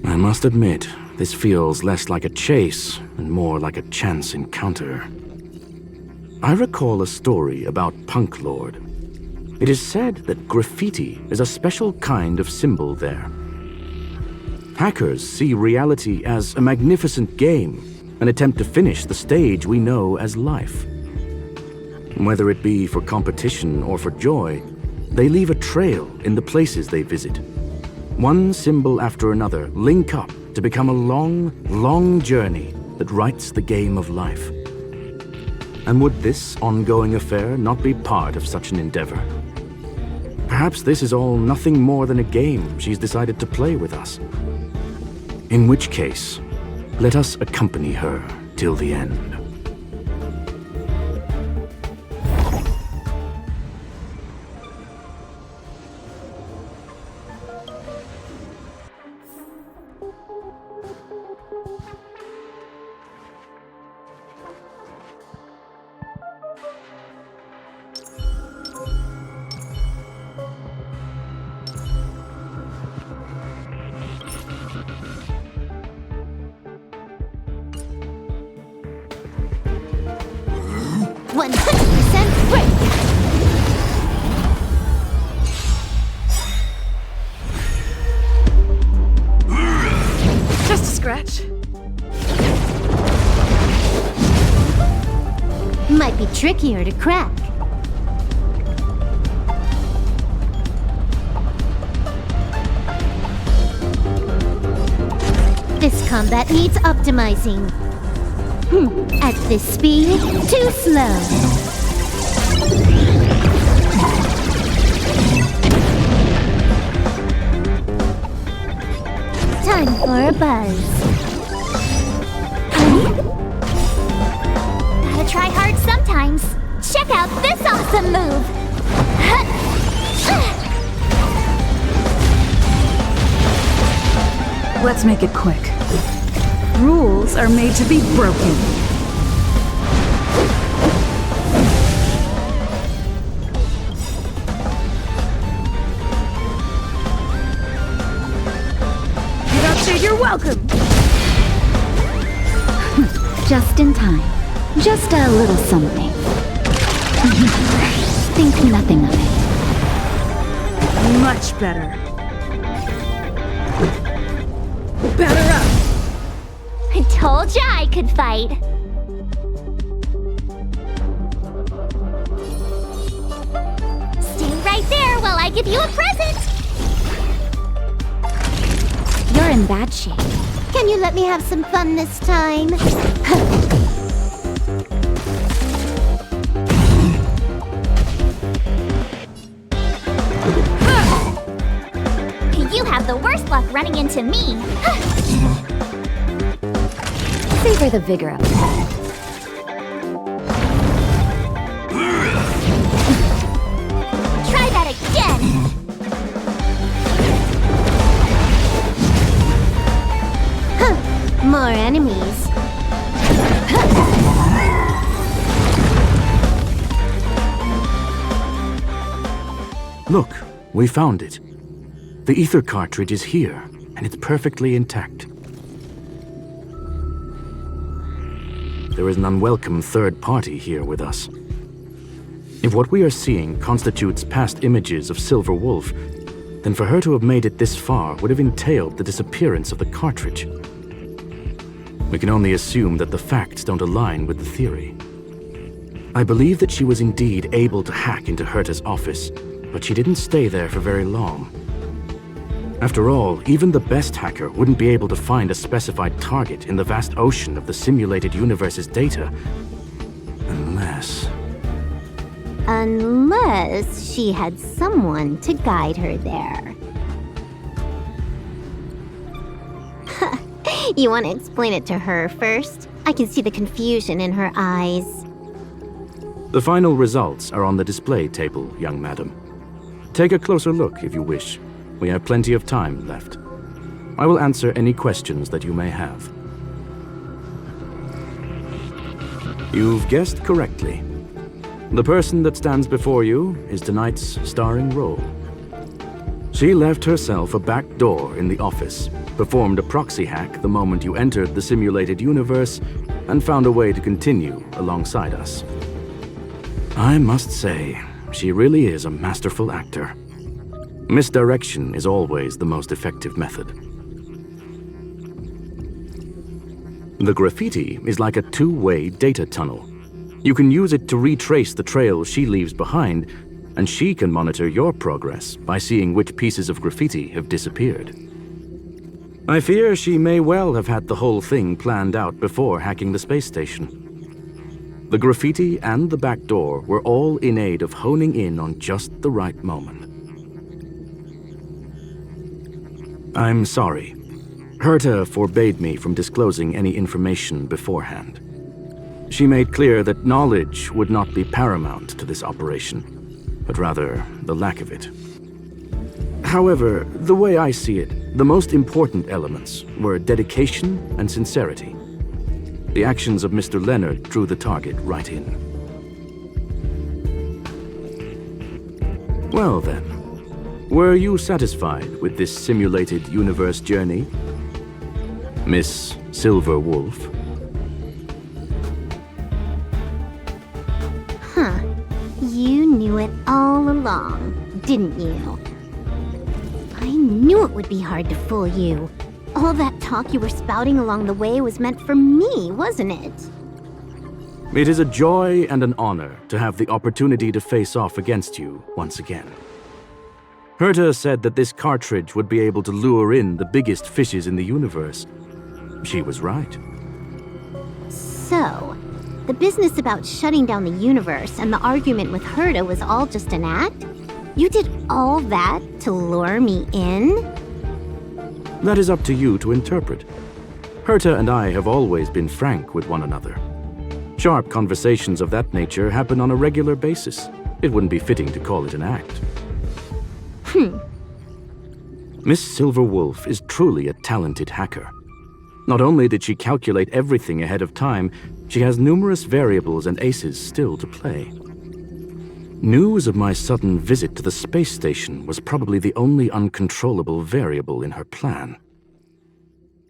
I must admit, this feels less like a chase and more like a chance encounter. I recall a story about Punklorde. It is said that graffiti is a special kind of symbol there. Hackers see reality as a magnificent game, an attempt to finish the stage we know as life. Whether it be for competition or for joy, they leave a trail in the places they visit. One symbol after another link up to become a long, long journey that writes the game of life. And would this ongoing affair not be part of such an endeavor? Perhaps this is all nothing more than a game she's decided to play with us. In which case, let us accompany her till the end. Might be trickier to crack. This combat needs optimizing. At this speed, too slow. Time for a buzz. Gotta try hard sometimes. Check out this awesome move! Let's make it quick. Rules are made to be broken. You don't say you're welcome! Just in time. Just a little something. Think nothing of it. Much better. Batter up! I told ya I could fight. Stay right there while I give you a present! You're in bad shape. Can you let me have some fun this time? You have the worst luck running into me. Savor the vigor of it. Try that again. More enemies. Look, we found it. The ether cartridge is here, and it's perfectly intact. there is an unwelcome third party here with us. If what we are seeing constitutes past images of Silver Wolf, then for her to have made it this far would have entailed the disappearance of the cartridge. We can only assume that the facts don't align with the theory. I believe that she was indeed able to hack into Herta's office, but she didn't stay there for very long. After all, even the best hacker wouldn't be able to find a specified target in the vast ocean of the simulated universe's data. Unless she had someone to guide her there. You want to explain it to her first? I can see the confusion in her eyes. The final results are on the display table, young madam. Take a closer look if you wish. We have plenty of time left. I will answer any questions that you may have. You've guessed correctly. The person that stands before you is tonight's starring role. She left herself a back door in the office, performed a proxy hack the moment you entered the simulated universe, and found a way to continue alongside us. I must say, she really is a masterful actor. Misdirection is always the most effective method. The graffiti is like a two-way data tunnel. You can use it to retrace the trail she leaves behind, and she can monitor your progress by seeing which pieces of graffiti have disappeared. I fear she may well have had the whole thing planned out before hacking the space station. The graffiti and the back door were all in aid of honing in on just the right moment. I'm sorry. Herta forbade me from disclosing any information beforehand. She made clear that knowledge would not be paramount to this operation, but rather the lack of it. However, the way I see it, the most important elements were dedication and sincerity. The actions of Mr. Leonard drew the target right in. Well then, were you satisfied with this simulated universe journey, Miss Silver Wolf? Huh. You knew it all along, didn't you? I knew it would be hard to fool you. All that talk you were spouting along the way was meant for me, wasn't it? It is a joy and an honor to have the opportunity to face off against you once again. Herta said that this cartridge would be able to lure in the biggest fishes in the universe. She was right. So, the business about shutting down the universe and the argument with Herta was all just an act? You did all that to lure me in? That is up to you to interpret. Herta and I have always been frank with one another. Sharp conversations of that nature happen on a regular basis. It wouldn't be fitting to call it an act. Miss Silver Wolf is truly a talented hacker. Not only did she calculate everything ahead of time, she has numerous variables and aces still to play. News of my sudden visit to the space station was probably the only uncontrollable variable in her plan.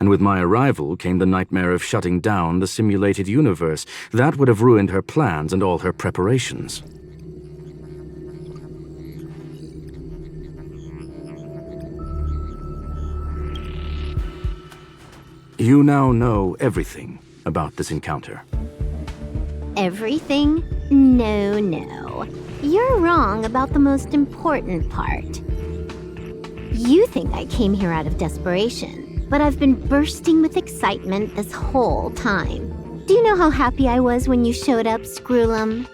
And with my arrival came the nightmare of shutting down the simulated universe. That would have ruined her plans and all her preparations. You now know everything about this encounter. Everything? No. You're wrong about the most important part. You think I came here out of desperation, but I've been bursting with excitement this whole time. Do you know how happy I was when you showed up, Screwlum?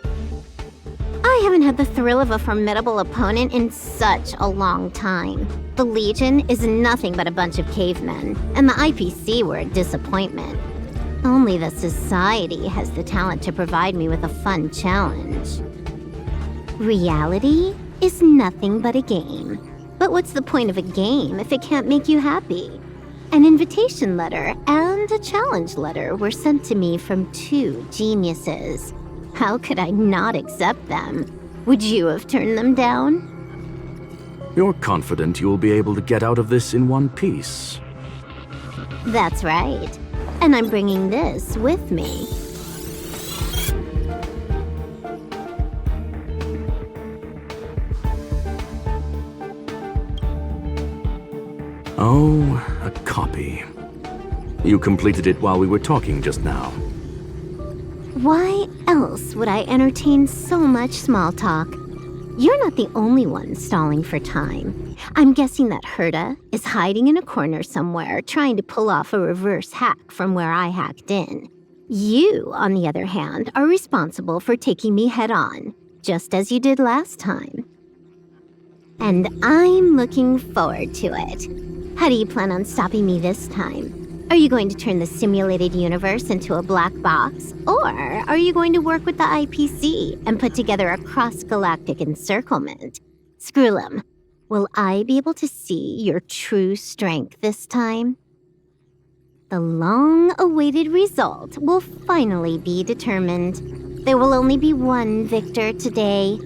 I haven't had the thrill of a formidable opponent in such a long time. The Legion is nothing but a bunch of cavemen, and the IPC were a disappointment. Only the Society has the talent to provide me with a fun challenge. Reality is nothing but a game. But what's the point of a game if it can't make you happy? An invitation letter and a challenge letter were sent to me from two geniuses. How could I not accept them? Would you have turned them down? You're confident you'll be able to get out of this in one piece. That's right. And I'm bringing this with me. Oh, a copy. You completed it while we were talking just now. Why else would I entertain so much small talk? You're not the only one stalling for time. I'm guessing that Herta is hiding in a corner somewhere, trying to pull off a reverse hack from where I hacked in. You, on the other hand, are responsible for taking me head-on, just as you did last time. And I'm looking forward to it. How do you plan on stopping me this time? Are you going to turn the simulated universe into a black box? Or are you going to work with the IPC and put together a cross-galactic encirclement? Screwlum, will I be able to see your true strength this time? The long-awaited result will finally be determined. There will only be one victor today.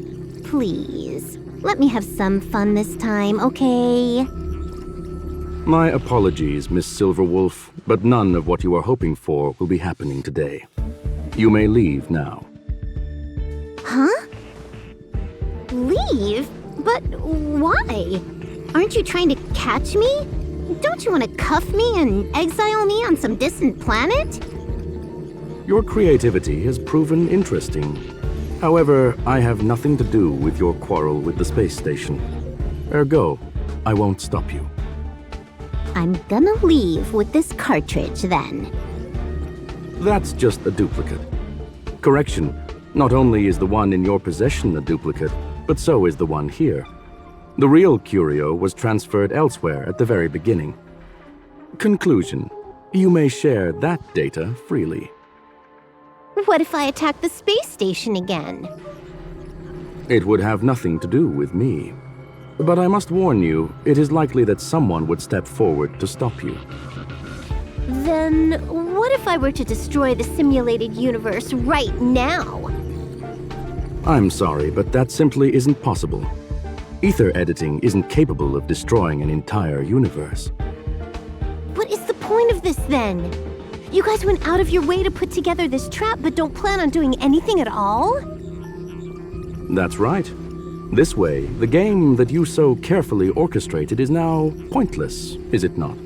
Please, let me have some fun this time, okay? My apologies, Miss Silverwolf, but none of what you are hoping for will be happening today. You may leave now. Huh? Leave? But why? Aren't you trying to catch me? Don't you want to cuff me and exile me on some distant planet? Your creativity has proven interesting. However, I have nothing to do with your quarrel with the space station. Ergo, I won't stop you. I'm gonna leave with this cartridge, then. That's just a duplicate. Correction, not only is the one in your possession a duplicate, but so is the one here. The real curio was transferred elsewhere at the very beginning. Conclusion, you may share that data freely. What if I attack the space station again? It would have nothing to do with me. But I must warn you, it is likely that someone would step forward to stop you. Then what if I were to destroy the simulated universe right now? I'm sorry, but that simply isn't possible. Ether editing isn't capable of destroying an entire universe. What is the point of this, then? You guys went out of your way to put together this trap, but don't plan on doing anything at all? That's right. This way, the game that you so carefully orchestrated is now pointless, is it not?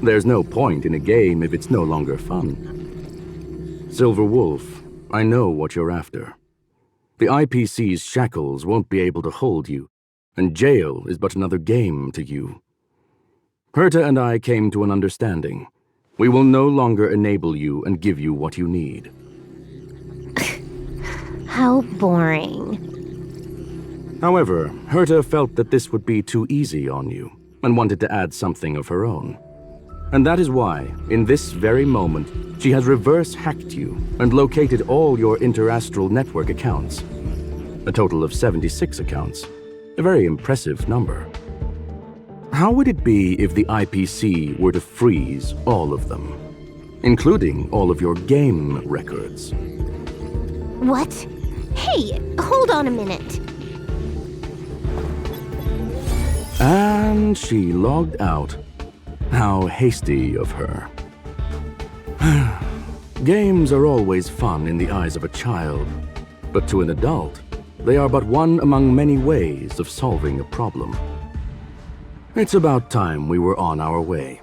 There's no point in a game if it's no longer fun. Silver Wolf, I know what you're after. The IPC's shackles won't be able to hold you, and jail is but another game to you. Herta and I came to an understanding. We will no longer enable you and give you what you need. How boring. However, Herta felt that this would be too easy on you, and wanted to add something of her own. And that is why, in this very moment, she has reverse-hacked you and located all your interastral network accounts. A total of 76 accounts. A very impressive number. How would it be if the IPC were to freeze all of them, including all of your game records? What? Hey, hold on a minute. And she logged out. How hasty of her. Games are always fun in the eyes of a child, but to an adult, they are but one among many ways of solving a problem. It's about time we were on our way.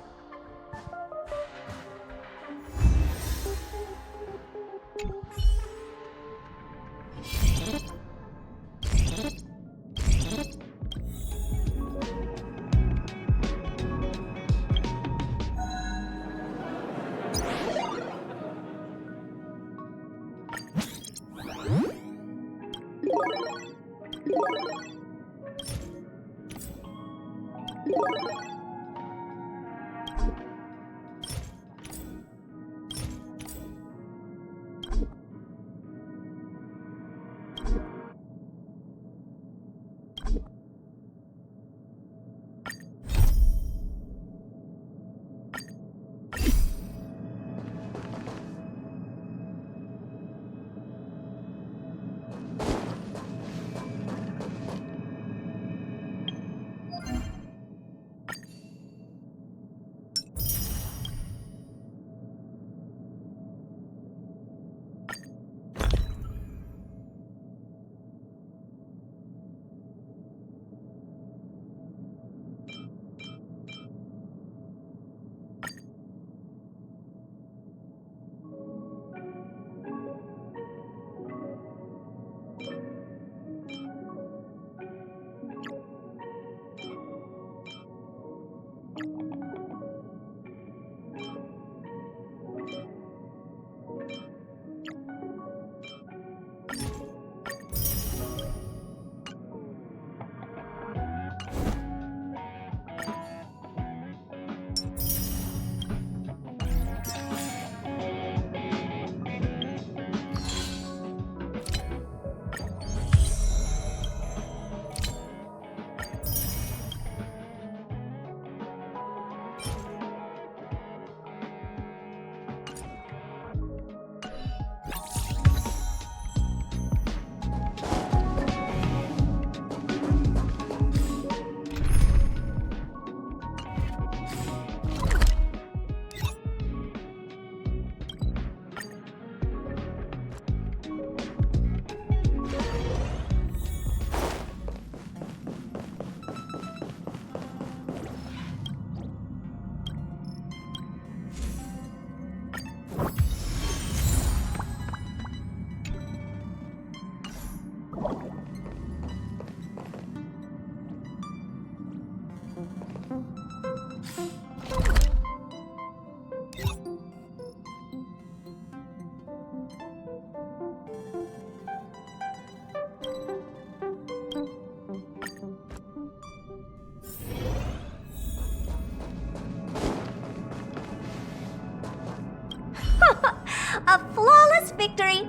victory.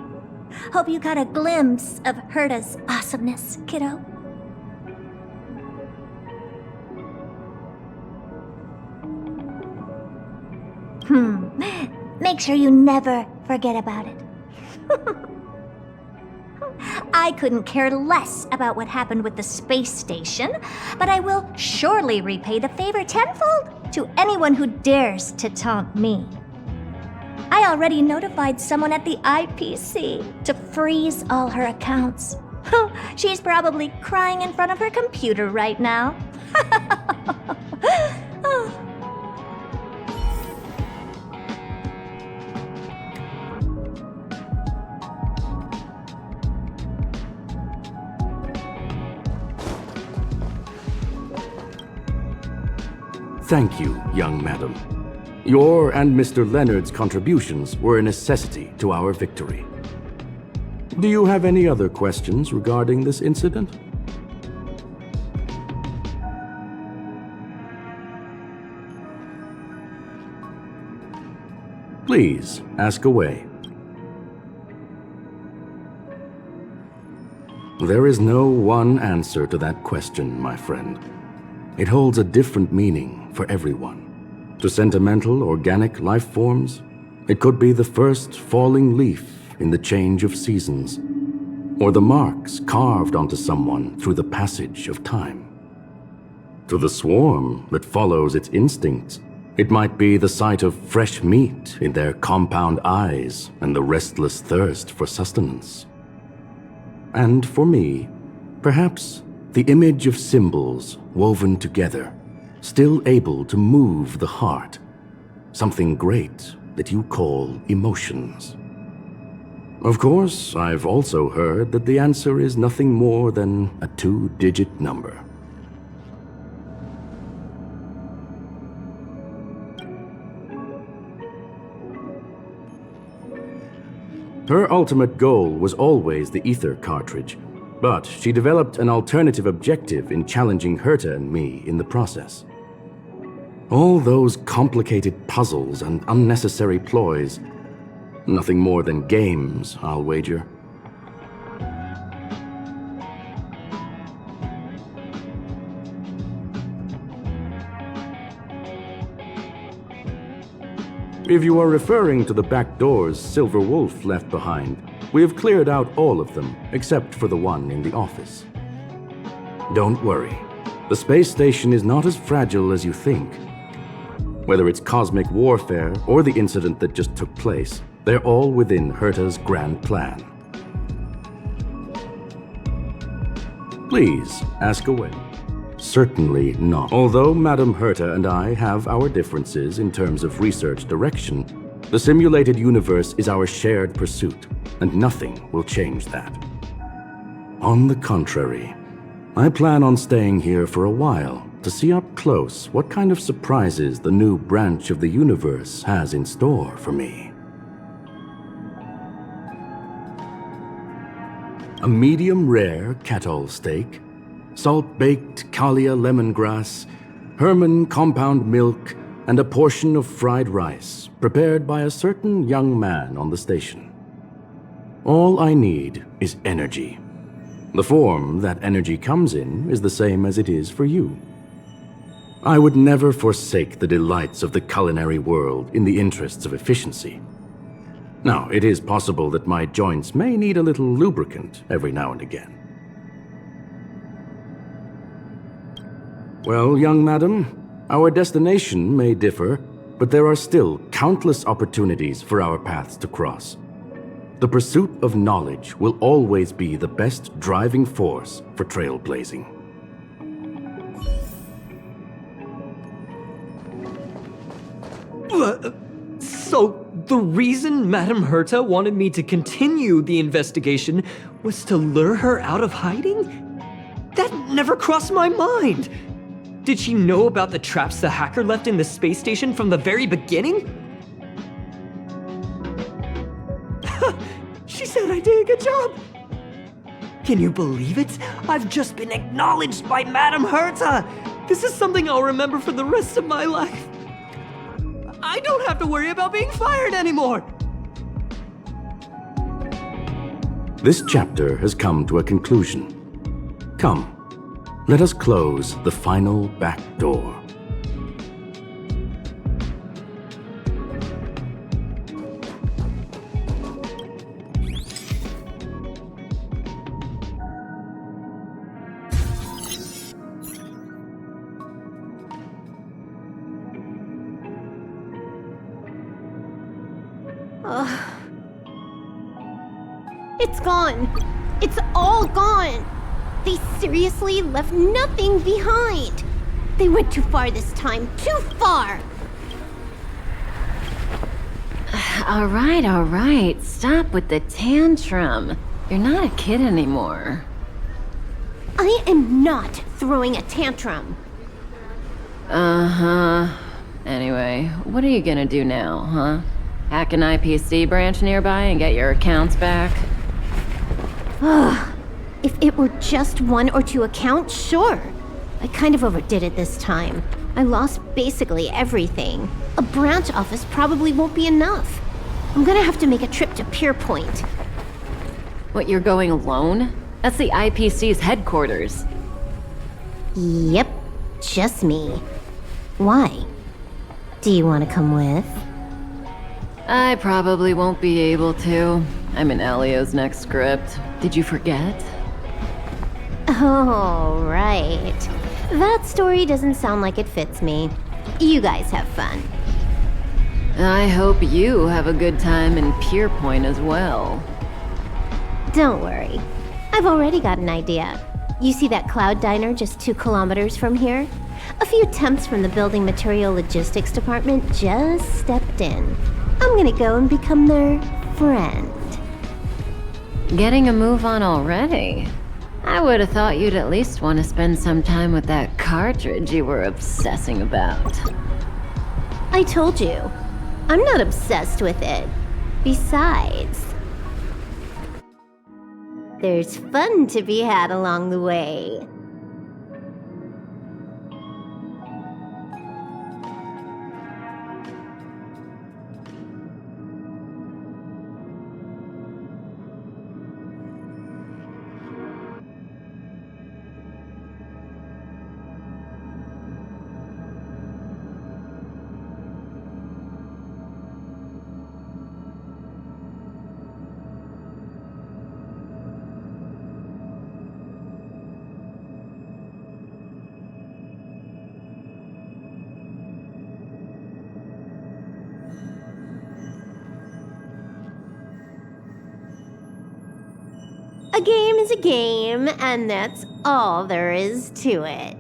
Hope you got a glimpse of Herta's awesomeness, kiddo. Make sure you never forget about it. I couldn't care less about what happened with the space station, but I will surely repay the favor tenfold to anyone who dares to taunt me. I already notified someone at the IPC to freeze all her accounts. She's probably crying in front of her computer right now. Thank you, young madam. Your and Mr. Leonard's contributions were a necessity to our victory. Do you have any other questions regarding this incident? Please, ask away. There is no one answer to that question, my friend. It holds a different meaning for everyone. To sentimental, organic life forms, it could be the first falling leaf in the change of seasons, or the marks carved onto someone through the passage of time. To the swarm that follows its instincts, it might be the sight of fresh meat in their compound eyes and the restless thirst for sustenance. And for me, perhaps the image of symbols woven together, still able to move the heart, something great that you call emotions. Of course, I've also heard that the answer is nothing more than a 2-digit number. Her ultimate goal was always the ether cartridge, but she developed an alternative objective in challenging Herta and me in the process. All those complicated puzzles and unnecessary ploys, nothing more than games, I'll wager. If you are referring to the back doors Silver Wolf left behind, we have cleared out all of them, except for the one in the office. Don't worry. The space station is not as fragile as you think. Whether it's cosmic warfare or the incident that just took place, they're all within Herta's grand plan. Please, ask away. Certainly not. Although Madame Herta and I have our differences in terms of research direction, the simulated universe is our shared pursuit, and nothing will change that. On the contrary, I plan on staying here for a while to see up close what kind of surprises the new branch of the universe has in store for me. A medium rare Catol steak, salt-baked Kalia lemongrass, Herman compound milk, and a portion of fried rice prepared by a certain young man on the station. All I need is energy. The form that energy comes in is the same as it is for you. I would never forsake the delights of the culinary world in the interests of efficiency. Now, it is possible that my joints may need a little lubricant every now and again. Well, young madam, our destination may differ, but there are still countless opportunities for our paths to cross. The pursuit of knowledge will always be the best driving force for trailblazing. So, the reason Madame Herta wanted me to continue the investigation was to lure her out of hiding? That never crossed my mind! Did she know about the traps the hacker left in the space station from the very beginning? She said I did a good job! Can you believe it? I've just been acknowledged by Madame Herta! This is something I'll remember for the rest of my life. I don't have to worry about being fired anymore! This chapter has come to a conclusion. Come, let us close the final back door. It's gone. It's all gone. They seriously left nothing behind. They went too far this time. Too far. All right. Stop with the tantrum. You're not a kid anymore. I am not throwing a tantrum. Uh-huh. Anyway, what are you gonna do now, huh? Hack an IPC branch nearby and get your accounts back? If it were just 1 or 2 accounts, sure. I kind of overdid it this time. I lost basically everything. A branch office probably won't be enough. I'm gonna have to make a trip to Pierpoint. What, you're going alone? That's the IPC's headquarters. Yep, just me. Why? Do you want to come with? I probably won't be able to. I'm in Elio's next script. Did you forget? Oh, right. That story doesn't sound like it fits me. You guys have fun. I hope you have a good time in Pierpoint as well. Don't worry. I've already got an idea. You see that cloud diner just 2 kilometers from here? A few temps from the building material logistics department just stepped in. I'm gonna go and become their friend. Getting a move on already? I would have thought you'd at least want to spend some time with that cartridge you were obsessing about. I told you, I'm not obsessed with it. Besides, there's fun to be had along the way. A game is a game, and that's all there is to it.